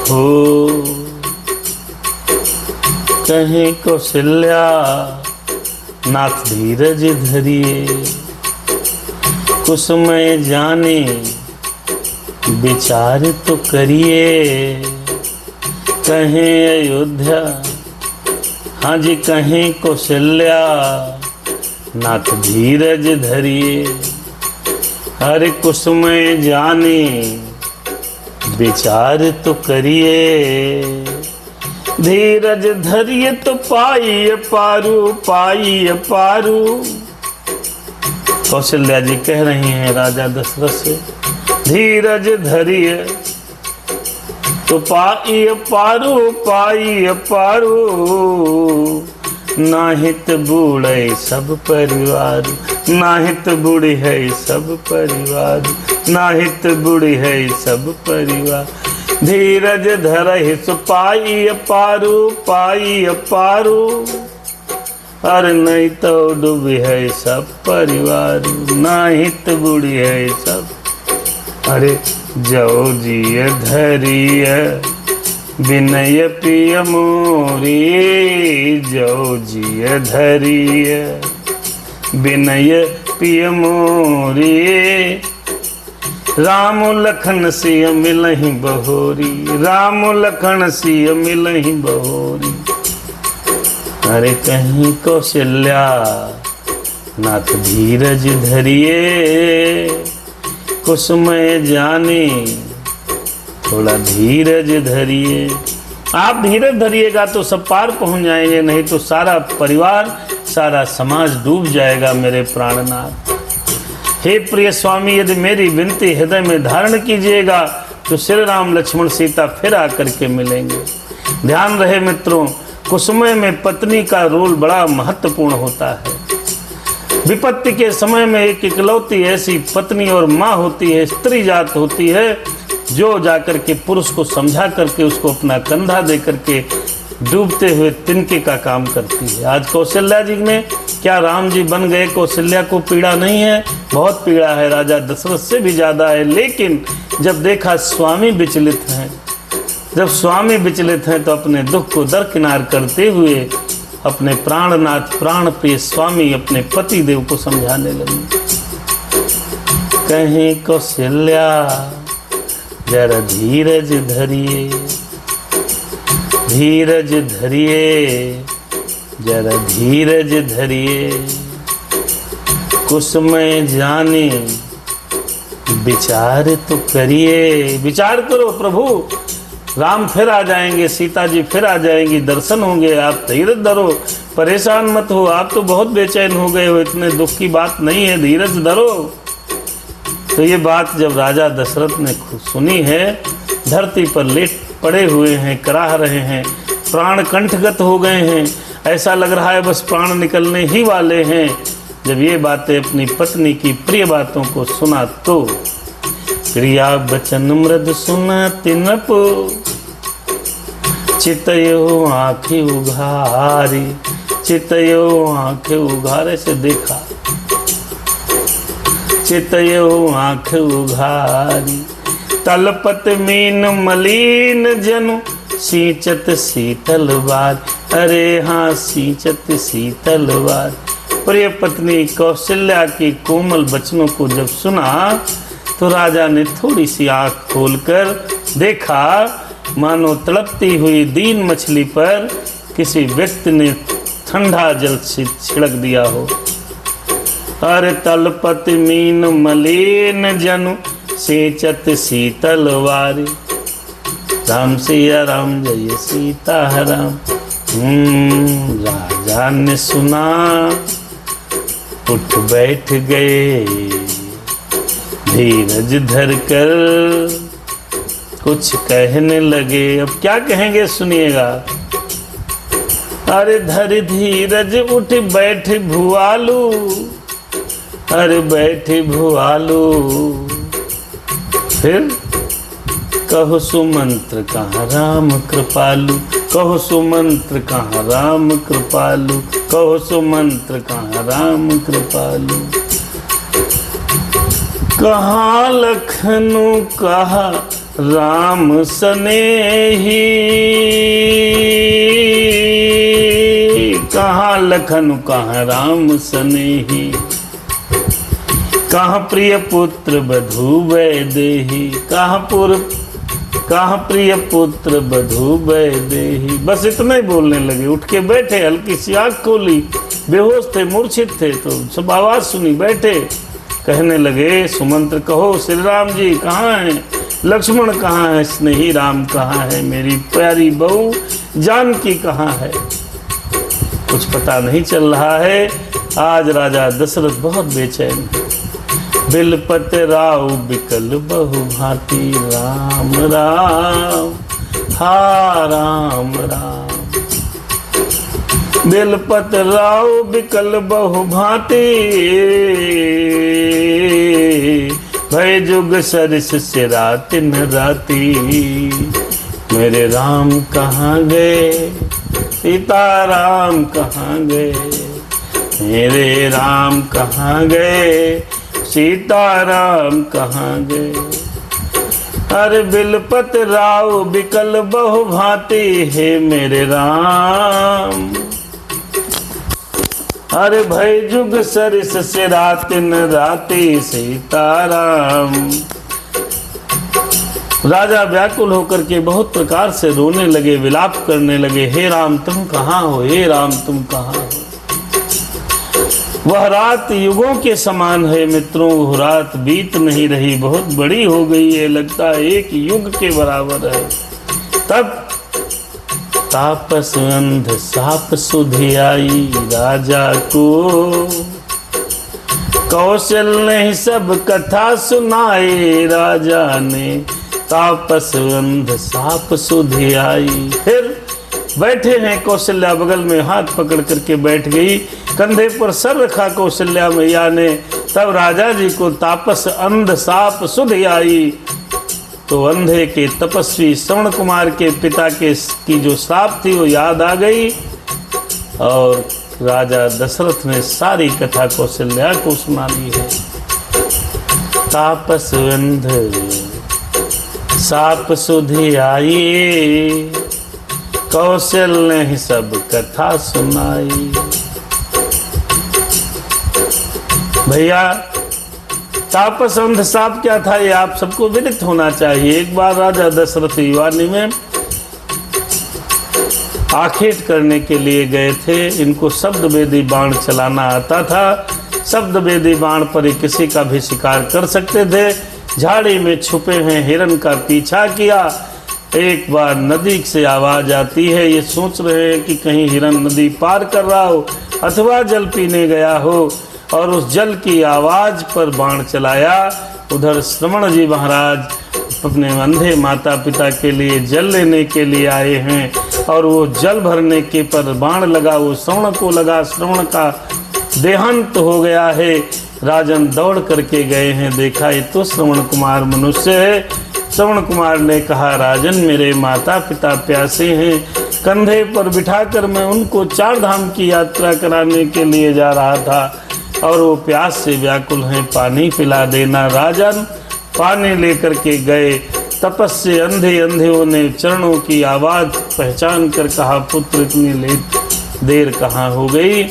हो। कहे कौशल्या नाथ धीरज धरिए, कुसुमय जाने विचार तो करिए। कहे अयोध्या, हाँ जी कहे कौशल्या नाथ धीरज धरिए। हर कुसुमय जाने विचार तो करिए। धीरज धरिए तो पाई पारू, पाई पारू। कौशल्या जी कह रही हैं राजा दशरथ से, धीरज धरिए तो पाई पारू, पाई पारू। नाहित बूढ़े सब परिवार, नाहित बूढ़ी है सब परिवार, नाहित बूढ़ी है सब परिवार। धीरज धरहि सु पाई पारू, पाई पारू। अरे नहीं तो डूबी है सब परिवार, नाहित बूढ़ी है सब। अरे जो जिय धरिय विनय पिय मोरी, जो जिय धरिय विनय पिय मोरी। राम लखन सिय मिलहि बहोरी, राम लखन सिय मिलहि बहोरी। अरे कहीं कौशल्या नाथ धीरज धरिए, कुसुमय जाने थोड़ा धीरज धरिए। आप धीरज धरिएगा तो सब पार पहुंच जाएंगे, नहीं तो सारा परिवार सारा समाज डूब जाएगा मेरे प्राणनाथ। हे प्रिय स्वामी, यदि मेरी विनती हृदय में धारण कीजिएगा तो श्री राम लक्ष्मण सीता फिर आकर के मिलेंगे। ध्यान रहे मित्रों, कुसुमय में पत्नी का रोल बड़ा महत्वपूर्ण होता है। विपत्ति के समय में एक इकलौती ऐसी पत्नी और माँ होती है, स्त्री जात होती है, जो जाकर के पुरुष को समझा करके उसको अपना कंधा दे करके डूबते हुए तिनके का काम करती है। आज कौशल्या जी ने क्या राम जी बन गए, कौशल्या को पीड़ा नहीं है? बहुत पीड़ा है, राजा दशरथ से भी ज्यादा है। लेकिन जब देखा स्वामी विचलित हैं, जब स्वामी विचलित हैं तो अपने दुख को दरकिनार करते हुए अपने प्राणनाथ प्राण प्रिय स्वामी अपने पति देव को समझाने लगे। कहीं कौशल्या जरा धीरज धरिए, धीरज धरिए, जरा धीरज धरिए, कुसुमय जाने विचार तो करिए। विचार करो प्रभु, राम फिर आ जाएंगे, सीता जी फिर आ जाएंगी, दर्शन होंगे, आप धीरज धरो, परेशान मत हो। आप तो बहुत बेचैन हो गए हो, इतने दुख की बात नहीं है, धीरज धरो। तो ये बात जब राजा दशरथ ने सुनी है, धरती पर लेट पड़े हुए हैं, कराह रहे हैं, प्राण कंठगत हो गए हैं, ऐसा लग रहा है बस प्राण निकलने ही वाले हैं। जब ये बातें अपनी पत्नी की प्रिय बातों को सुना तो प्रिया बचन मृद सुनति नप, चितयो आँखें उघारी, चितयो आँखें उघारे से देखा, चितयो आँखें उघारी, तलपत मीन मलिन जनु, सींचत शीतल बार। अरे हाँ, सींचत शीतल बार। प्रिय पत्नी कौशल्या की कोमल वचनों को जब सुना तो राजा ने थोड़ी सी आंख खोलकर देखा, मानो तड़पती हुई दीन मछली पर किसी व्यक्ति ने ठंडा जल छिड़क दिया हो। अरे तलपत मीन मलिन जनु, सींचत शीतल वारी, राम सिया राम जय सीता राम। राजा ने सुना उठ बैठ गए, धीरज धर कर कुछ कहने लगे। अब क्या कहेंगे सुनिएगा। अरे धर धीरज उठ बैठ भुआलू, अरे बैठे भुआलू, फिर कहो सुमंत्र कहाँ राम कृपालु, कहो सुमंत्र कहाँ राम कृपालु, कहो सुमंत्र कहाँ राम कृपालु। कहाँ लखनु कहा राम सनेही, कहाँ लखनु कहाँ राम सनेही, कहाँ प्रिय पुत्र बधू वैदेही, कहाँ प्रिय पुत्र बधू वैदेही। बस इतना ही बोलने लगे, उठ के बैठे, हल्की सी आँख खोली, बेहोश थे, मूर्छित थे, तो सब आवाज सुनी, बैठे, कहने लगे सुमंत्र कहो श्री राम जी कहाँ हैं, लक्ष्मण कहाँ है, स्नेही राम कहाँ है, मेरी प्यारी बहू जानकी कहाँ है। कुछ पता नहीं चल रहा है। आज राजा दशरथ बहुत बेचैन है। बिलपत राव बिकल बहु भांति, राम राम हा राम राम। बिलपत राव बिकल बहु भांति, भय जुग सरिस से रातिन राती। मेरे राम कहाँ गए, सीताराम कहाँ गए, मेरे राम कहाँ गए, सीताराम कहाँ गए। अरे बिलपत राव बिकल बहु भांति, हे मेरे राम। अरे भय जुग सरिस से रातिन राति, सीताराम। राजा व्याकुल होकर के बहुत प्रकार से रोने लगे, विलाप करने लगे, हे राम तुम कहाँ हो, हे राम तुम कहाँ हो। वह रात युगों के समान है मित्रों, वह रात बीत नहीं रही, बहुत बड़ी हो गई है, लगता है एक युग के बराबर है। तब तापस अंध साप सुधि आई राजा को, कौशल ने सब कथा सुनाई राजा ने, तापस अंध साप सुधि आई। फिर बैठे हैं कौशल्या बगल में हाथ पकड़ करके बैठ गई, कंधे पर सर रखा कौशल्या मैया ने। तब राजा जी को तापस अंध साप सुधि आई। तो अंधे के तपस्वी श्रवण कुमार के पिता की जो श्राप थी वो याद आ गई और राजा दशरथ ने सारी कथा कौशल्या को सुना दी है। तापस अंध साप सुधि आई, कौशल ने सब कथा सुनाई। भैया तापस अंध साप क्या था ये आप सबको विदित होना चाहिए। एक बार राजा दशरथ युवानी में आखेट करने के लिए गए थे। इनको शब्द वेदी बाण चलाना आता था। शब्द वेदी बाण पर ही किसी का भी शिकार कर सकते थे। झाड़ी में छुपे हैं हिरण का पीछा किया। एक बार नदी से आवाज आती है, ये सोच रहे हैं कि कहीं हिरण नदी पार कर रहा हो अथवा जल पीने गया हो, और उस जल की आवाज पर बाण चलाया। उधर श्रवण जी महाराज अपने अंधे माता पिता के लिए जल लेने के लिए आए हैं और वो जल भरने के पर बाण लगा, वो श्रवण को लगा। श्रवण का देहांत हो गया है। राजन दौड़ करके गए हैं, देखा ये तो श्रवण कुमार मनुष्य है। श्रवण कुमार ने कहा, राजन मेरे माता पिता प्यासे हैं, कंधे पर बिठाकर मैं उनको 4 धाम की यात्रा कराने के लिए जा रहा था और वो प्यास से व्याकुल हैं, पानी पिला देना। राजन पानी लेकर के गए। तपस्या अंधे अंधेों ने चरणों की आवाज पहचान कर कहा, पुत्र इतनी देर कहाँ हो गई।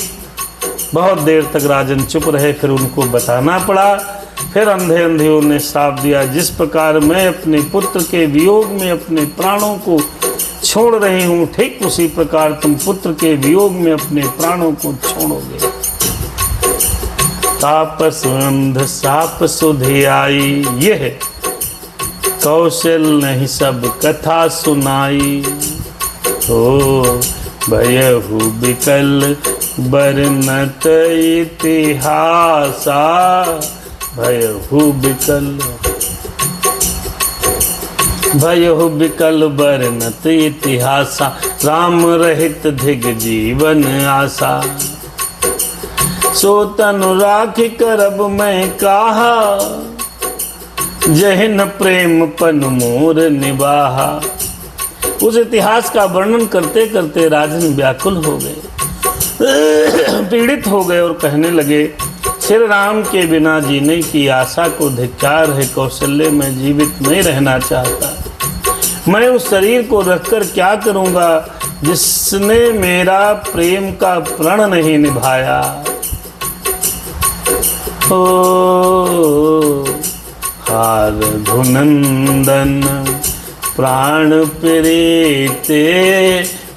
बहुत देर तक राजन चुप रहे, फिर उनको बताना पड़ा। फिर अंधे अंधेों ने श्राप दिया, जिस प्रकार मैं अपने पुत्र के वियोग में अपने प्राणों को छोड़ रही हूँ, ठीक उसी प्रकार तुम पुत्र के वियोग में अपने प्राणों को छोड़ोगे। तापस अंध साप सुधि आई, यह कौशल नहीं सब कथा सुनाई। हो भयहु बिकल बरनत इतिहासा, भयहु बिकल बरनत इतिहासा, राम रहित धिग जीवन आशा। सो तनु राखि करब मैं काहा, जहिन प्रेम पन मोर निबाहा। उस इतिहास का वर्णन करते करते राजन व्याकुल हो गए, पीड़ित हो गए और कहने लगे, श्री राम के बिना जीने की आशा को धिक्कार है। कौशल्य में जीवित नहीं रहना चाहता। मैं उस शरीर को रखकर क्या करूंगा जिसने मेरा प्रेम का प्रण नहीं निभाया। ओ हार घुनंदन प्राण प्रीते,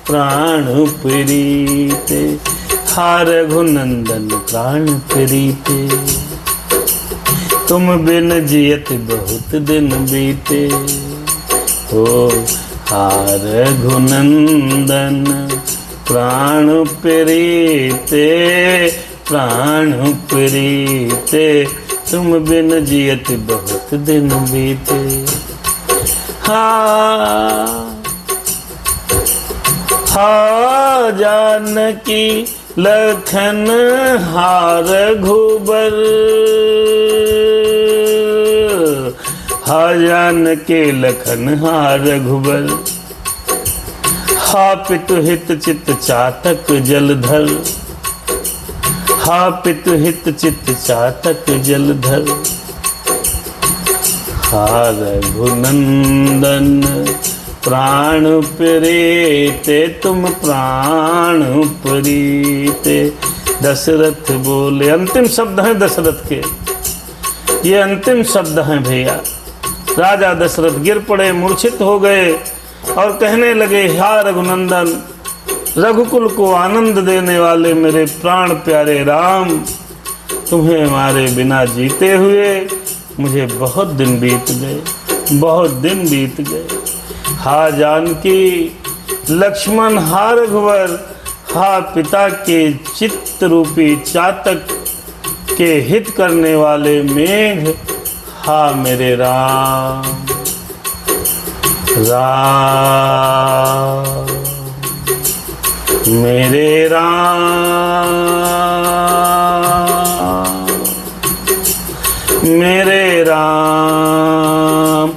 प्राण प्रीते, हार घुनंदन प्राण प्रीते। तुम बिन जियत बहुत दिन बीते। हो हार घुनंदन प्राण प्रीते, प्राण प्रीते। तुम बिन जियत बहुत दिन बीते। हा जानकी लखन हार घुबर, हा जानकी लखन हार घुबर। हा पितु हित चित चातक जलधर, हा पितु हित चित चातक जलधर। हा रघुनंदन प्राण प्रीते, तुम प्राण प्रीते। दशरथ बोले, अंतिम शब्द हैं दशरथ के, ये अंतिम शब्द हैं भैया। राजा दशरथ गिर पड़े, मूर्छित हो गए और कहने लगे, हा रघुनंदन, रघुकुल को आनंद देने वाले मेरे प्राण प्यारे राम, तुम्हें हमारे बिना जीते हुए मुझे बहुत दिन बीत गए, बहुत दिन बीत गए। हा जानकी लक्ष्मण, हा रघुवर, हा पिता के चित्त रूपी चातक के हित करने वाले मेघ, हा मेरे राम, राम मेरे राम, मेरे राम,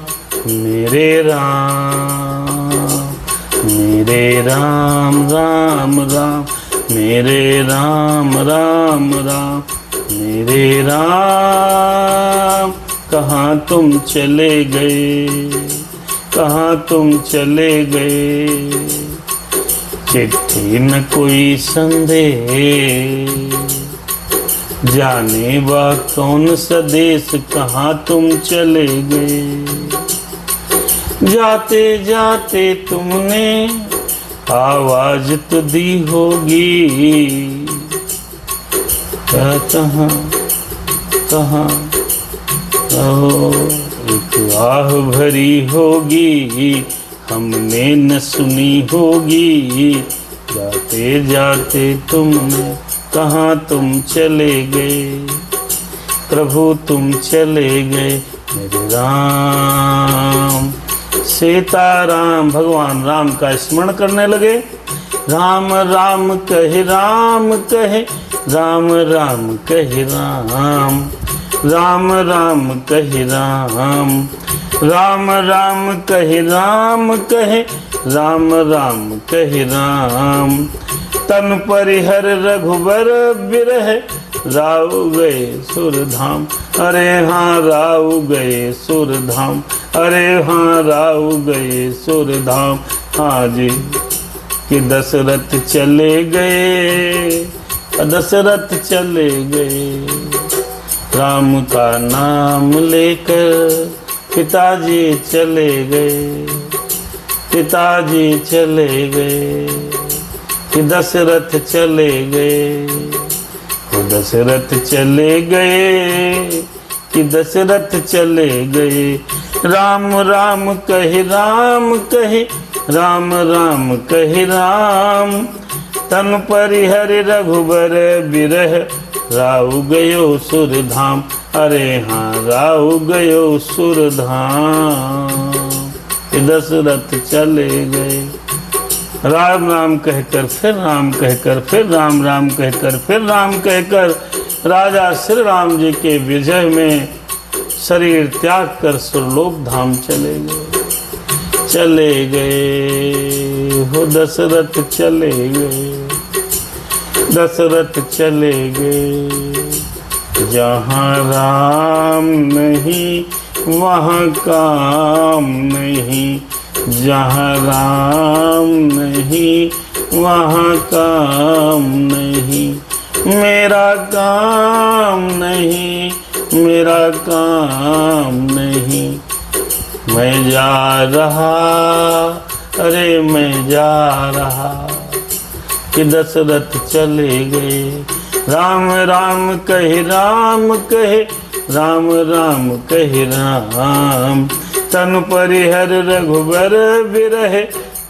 मेरे राम राम राम, मेरे राम राम राम, मेरे राम। कहाँ तुम चले गए, कहाँ तुम चले गए, चिट्ठी न कोई संदेश, जाने बा कौन सा देश, कहाँ तुम चले गए। जाते जाते तुमने आवाज तो दी होगी, कहाँ कहाँ ओ, एक आह भरी होगी, हमने न सुनी होगी। जाते जाते तुमने कहाँ तुम चले गए, प्रभु तुम चले गए मेरे राम। सीताराम भगवान राम का स्मरण करने लगे। राम राम कहे, राम कहे, राम राम कहे राम, राम राम कहे राम, राम राम कहे राम कहे, राम राम कहे राम। तन परिहर रघुबर बिरह, राव गए सुरधाम। अरे हाँ राव गए सुरधाम, अरे हाँ राव गए सुरधाम। हाँ जी कि दशरथ चले गए, दशरथ चले गए। राम का नाम लेकर पिताजी चले गए, पिताजी चले गए कि दशरथ चले गए, वो दशरथ चले गए कि दशरथ चले गए। राम राम कहे, राम कहे, राम राम कहे राम। तन परिहर रघुबर बिरह, राव गयो सुरधाम। अरे हाँ राव गयो सुरधाम, दशरथ चले गए। राम राम कहकर फिर राम कहकर, फिर राम राम कहकर, फिर राम कहकर राजा श्री राम जी के विजय में शरीर त्याग कर सुरलोक धाम चले गए, चले गए हो दशरथ चले गए, दशरथ चले गए। जहाँ राम नहीं वहाँ काम नहीं, जहाँ राम नहीं वहाँ काम नहीं। मेरा काम नहीं, मेरा काम नहीं, मैं जा रहा, अरे मैं जा रहा कि दशरथ चले गए। राम राम कहे, राम कहे, राम राम कहे राम। तन परिहर रघुबर बिरह,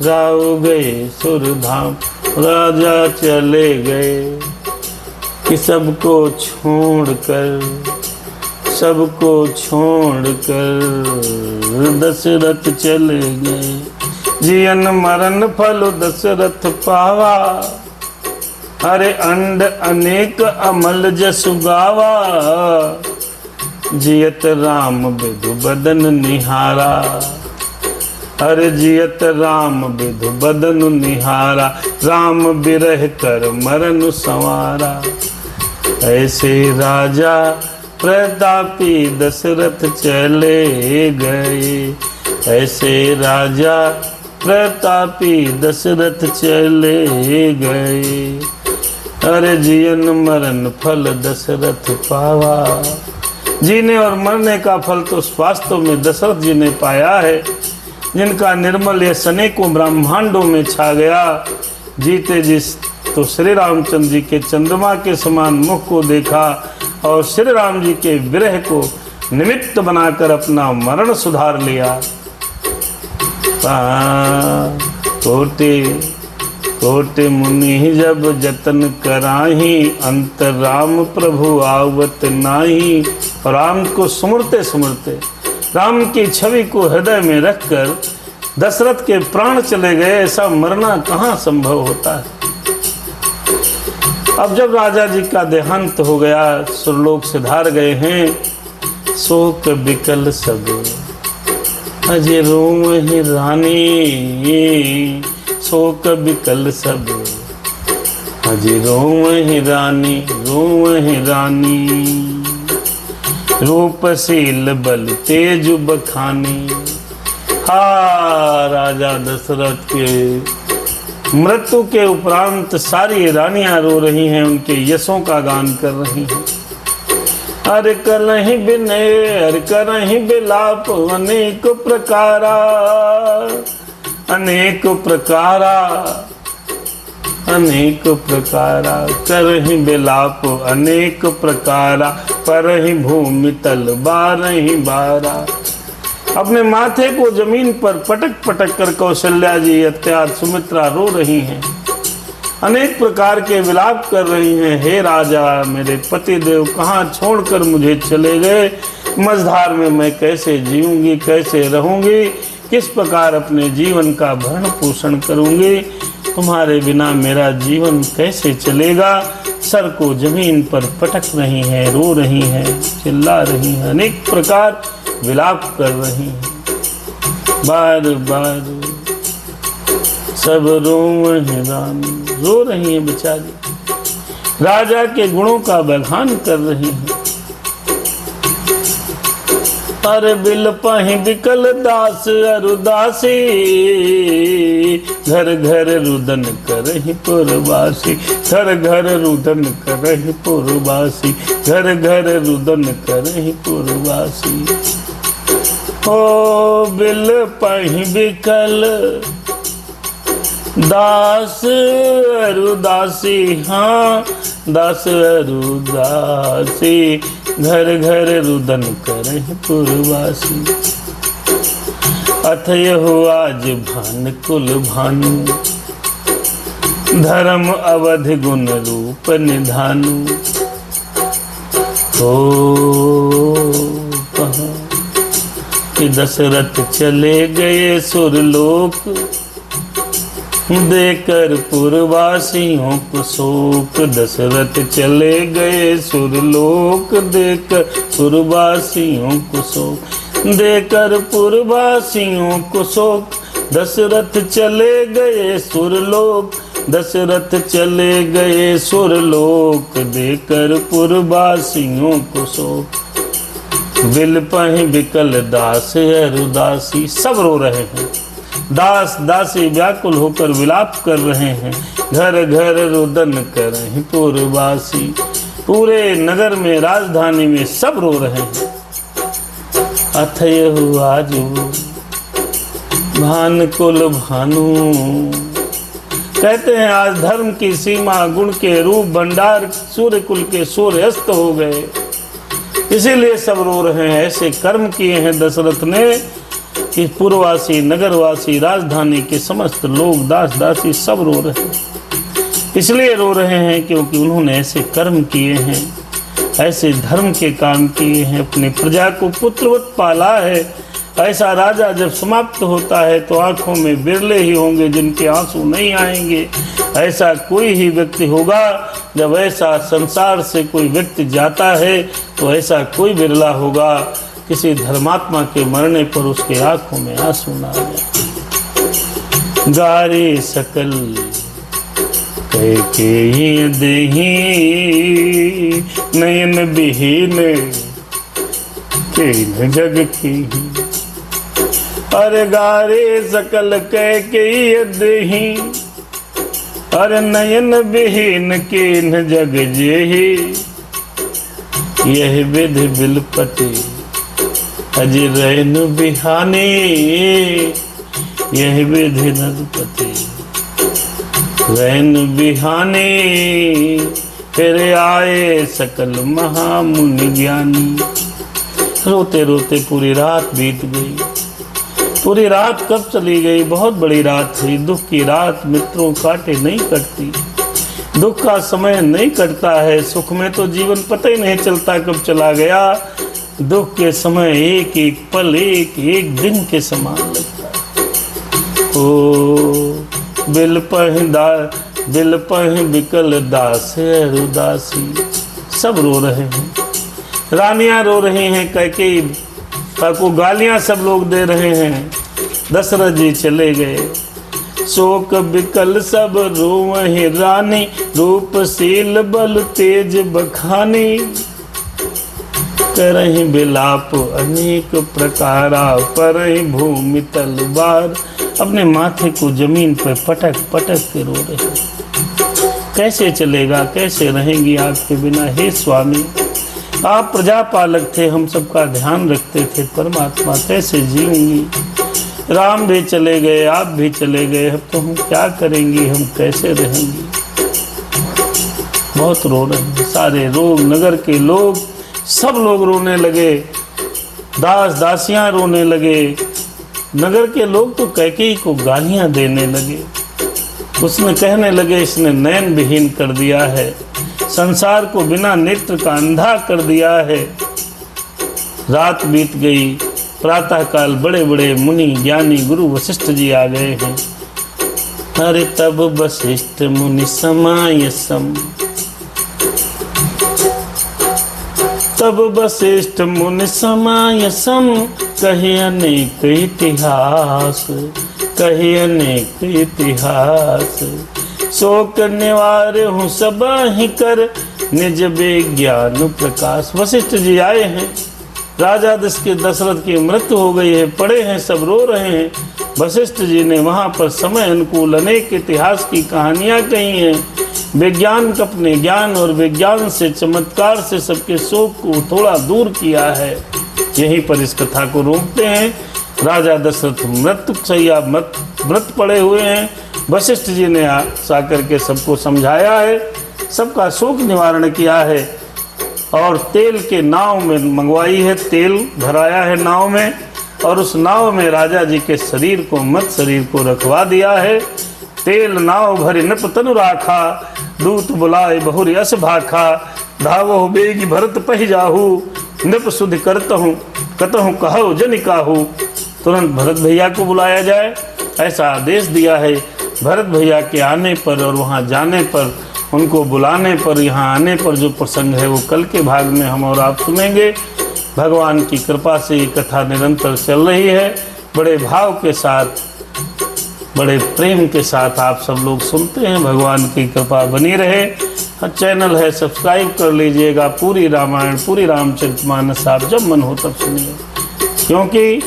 राव गए सुरधाम। राजा चले गए कि सबको छोड़कर, सबको छोड़कर दशरथ चले गए। जियन मरण फल दशरथ पावा, अरे अंड अनेक अमल जसु गावा। जियत राम बिधु बदन निहारा, अरे जियत राम बिधु बदन निहारा। राम बिरह कर मरन संवारा। ऐसे राजा प्रतापी दशरथ चले गए, ऐसे राजा प्रतापी दशरथ चले गए। अरे जियन मरण फल दशरथ पावा। जीने और मरने का फल तो वास्तव में दशरथ जी ने पाया है, जिनका निर्मल यश अनेकों ब्रह्मांडों में छा गया। जीते जिस तो श्री रामचंद्र जी के चंद्रमा के समान मुख को देखा और श्री राम जी के विरह को निमित्त बनाकर अपना मरण सुधार लिया। कोटि कोटि मुनि जब जतन कराही, अंत राम प्रभु आवत नाही। राम को सुमरते सुमरते, राम की छवि को हृदय में रखकर दशरथ के प्राण चले गए। ऐसा मरना कहाँ संभव होता है। अब जब राजा जी का देहांत हो गया, सुरलोक सिधार गए हैं, शोक बिकल सब अजय रोवहि रानी शोक बिकल सब, अजय रोवहि रानी रोवहि रानी, रूपशील बल तेज बखानी। हा राजा दशरथ के मृत्यु के उपरांत सारी रानियां रो रही हैं, उनके यशों का गान कर रही हैं। अरे करहि विनय अरे करहि विलाप अनेक प्रकारा, अनेक प्रकारा, अनेक प्रकारा, करहि विलाप अनेक प्रकारा, परहि भूमि तल बारहि बारा। अपने माथे को जमीन पर पटक पटक कर कौशल्या जी अत्यार सुमित्रा रो रही हैं, अनेक प्रकार के विलाप कर रही हैं। हे राजा, मेरे पति देव कहाँ छोड़कर मुझे चले गए, मझधार में मैं कैसे जीऊंगी, कैसे रहूंगी, किस प्रकार अपने जीवन का भरण पोषण करूंगी, तुम्हारे बिना मेरा जीवन कैसे चलेगा। सर को जमीन पर पटक रही हैं, रो रही हैं, चिल्ला रही हैं, अनेक प्रकार विलाप कर रही हैं, बार बार सब रोवहि रानी, रो रही हैं बेचारी, राजा के गुणों का बखान कर रही हैं। अरे बिलपहि बिकल दास अरुदासी, घर घर रुदन करहि पुरवासी, घर घर रुदन करहि पुरवासी, घर घर रुदन करहि पुरवासी। ओ बिलपहि बिकल दास अरुदासी, हाँ दास अरुदासी, घर घर रुदन करहि पुरवासी। अथयहु आज भान कुल भानु, धर्म अवधि गुण रूप निधानु। हो कहाँ कि दशरथ चले गए सुरलोक, देकर पुरवासियों को शोक। दशरथ चले गए सुरलोक, देकर पुरवासियों को शोक, देकर पुरवासियों को शोक। दशरथ चले गए सुरलोक, दशरथ चले गए सुरलोक, देकर पुरवासियों को शोक। बिलपहि बिकल दास अरुदासी, सब रो रहे हैं, दास दासी व्याकुल होकर विलाप कर रहे हैं। घर घर रुदन करहि पुरवासी, पूरे नगर में राजधानी में सब रो रहे हैं। अथयहु आजु भान कुल भानु, कहते हैं आज धर्म की सीमा, गुण के रूप भंडार, सूर्य कुल के सूर्य अस्त हो गए, इसीलिए सब रो रहे हैं। ऐसे कर्म किए हैं दशरथ ने कि पुरवासी, नगरवासी, राजधानी के समस्त लोग, दास दासी सब रो रहे हैं। इसलिए रो रहे हैं क्योंकि उन्होंने ऐसे कर्म किए हैं, ऐसे धर्म के काम किए हैं, अपनी प्रजा को पुत्रवत पाला है। ऐसा राजा जब समाप्त होता है तो आंखों में बिरले ही होंगे जिनके आंसू नहीं आएंगे। ऐसा कोई ही व्यक्ति होगा, जब ऐसा संसार से कोई व्यक्ति जाता है तो ऐसा कोई बिरला होगा किसी धर्मात्मा के मरने पर उसके आंखों में आंसू ना आए। गारे सकल कैकेयी देहि, नयन बिहीन कीन जग की। अरे गारे सकल कैकेयी देहि, अरे नयन बिहीन कीन जग जेहि। यह विधि बिलपति अजि रैन बिहानी, यह विधि नरपति रैन बिहानी। फिर आए सकल महामुनि ज्ञानी। रोते रोते पूरी रात बीत गई। पूरी रात कब चली गई? बहुत बड़ी रात थी। दुख की रात मित्रों काटे नहीं कटती। दुख का समय नहीं कटता है। सुख में तो जीवन पता ही नहीं चलता कब चला गया। दुख के समय एक एक पल एक एक दिन के समान लगता है। ओ बिलपहि बिकल दास अरुदासी। सब रो रहे हैं, रानियां रो रही हैं। कैकेयी को गालियां सब लोग दे रहे हैं। दशरथ जी चले गए। शोक बिकल सब रोवहि रानी, रूपशील बल तेज बखानी। करहि बिलाप अनेक प्रकारा, परहि भूमि तलवार। अपने माथे को जमीन पर पटक पटक के रो रहे हैं। कैसे चलेगा, कैसे रहेंगी आपके बिना हे स्वामी। आप प्रजापालक थे, हम सबका ध्यान रखते थे, परमात्मा कैसे जीऊंगी। राम भी चले गए, आप भी चले गए, अब तो हम क्या करेंगे, हम कैसे रहेंगे। बहुत रो रहे हैं सारे लोग, नगर के लोग, सब लोग रोने लगे। दास दासियां रोने लगे। नगर के लोग तो कैकेयी को गालियां देने लगे। उसने कहने लगे इसने नयन विहीन कर दिया है, संसार को बिना नेत्र का अंधा कर दिया है। रात बीत गई। प्रातः काल बड़े बड़े मुनि ज्ञानी गुरु वशिष्ठ जी आ गए हैं। अरे तब वशिष्ठ मुनि समाय सम, तब वशिष्ठ मुनि समाय सम। कहे अनेक इतिहास, कहे अनेक इतिहास। शोक निवार हूँ सब ही कर, निज विज्ञान प्रकाश। वशिष्ठ जी आए हैं। राजा दशरथ की मृत्यु हो गई है, पड़े हैं, सब रो रहे हैं। वशिष्ठ जी ने वहाँ पर समय अनुकूल अनेक इतिहास की कहानियाँ कही हैं। विज्ञान अपने ज्ञान और विज्ञान से, चमत्कार से सबके शोक को थोड़ा दूर किया है। यहीं पर इस कथा को रोकते हैं। राजा दशरथ मृत्युशैया मृत पड़े हुए हैं। वशिष्ठ जी ने आकर के सबको समझाया है, सबका शोक निवारण किया है और तेल के नाव में मंगवाई है, तेल भराया है नाव में और उस नाव में राजा जी के शरीर को, मत शरीर को रखवा दिया है। तेल नाव भरी नप तनु राखा, दूत बुलाए बहुरी अस भाखा। धावो बेगी भरत पहि जाहू, नृप सुधि करतहूँ कतहूँ कहो जनि काहू। तुरंत भरत भैया को बुलाया जाए, ऐसा आदेश दिया है। भरत भैया के आने पर और वहाँ जाने पर, उनको बुलाने पर, यहाँ आने पर जो प्रसंग है वो कल के भाग में हम और आप सुनेंगे। भगवान की कृपा से ये कथा निरंतर चल रही है। बड़े भाव के साथ, बड़े प्रेम के साथ आप सब लोग सुनते हैं। भगवान की कृपा बनी रहे। चैनल है, सब्सक्राइब कर लीजिएगा। पूरी रामायण, पूरी रामचरितमानस आप जब मन हो तब सुनिए, क्योंकि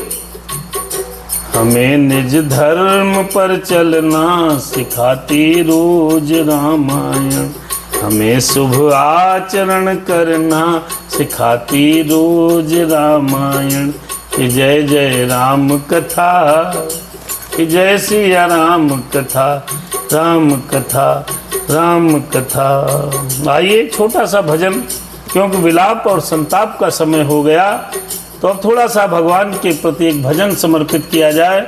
हमें निज धर्म पर चलना सिखाती रोज रामायण। हमें शुभ आचरण करना सिखाती रोज रामायण। जय जय राम कथा, जय सिया राम कथा, राम कथा, राम कथा। आइए छोटा सा भजन, क्योंकि विलाप और संताप का समय हो गया, तो अब थोड़ा सा भगवान के प्रति एक भजन समर्पित किया जाए।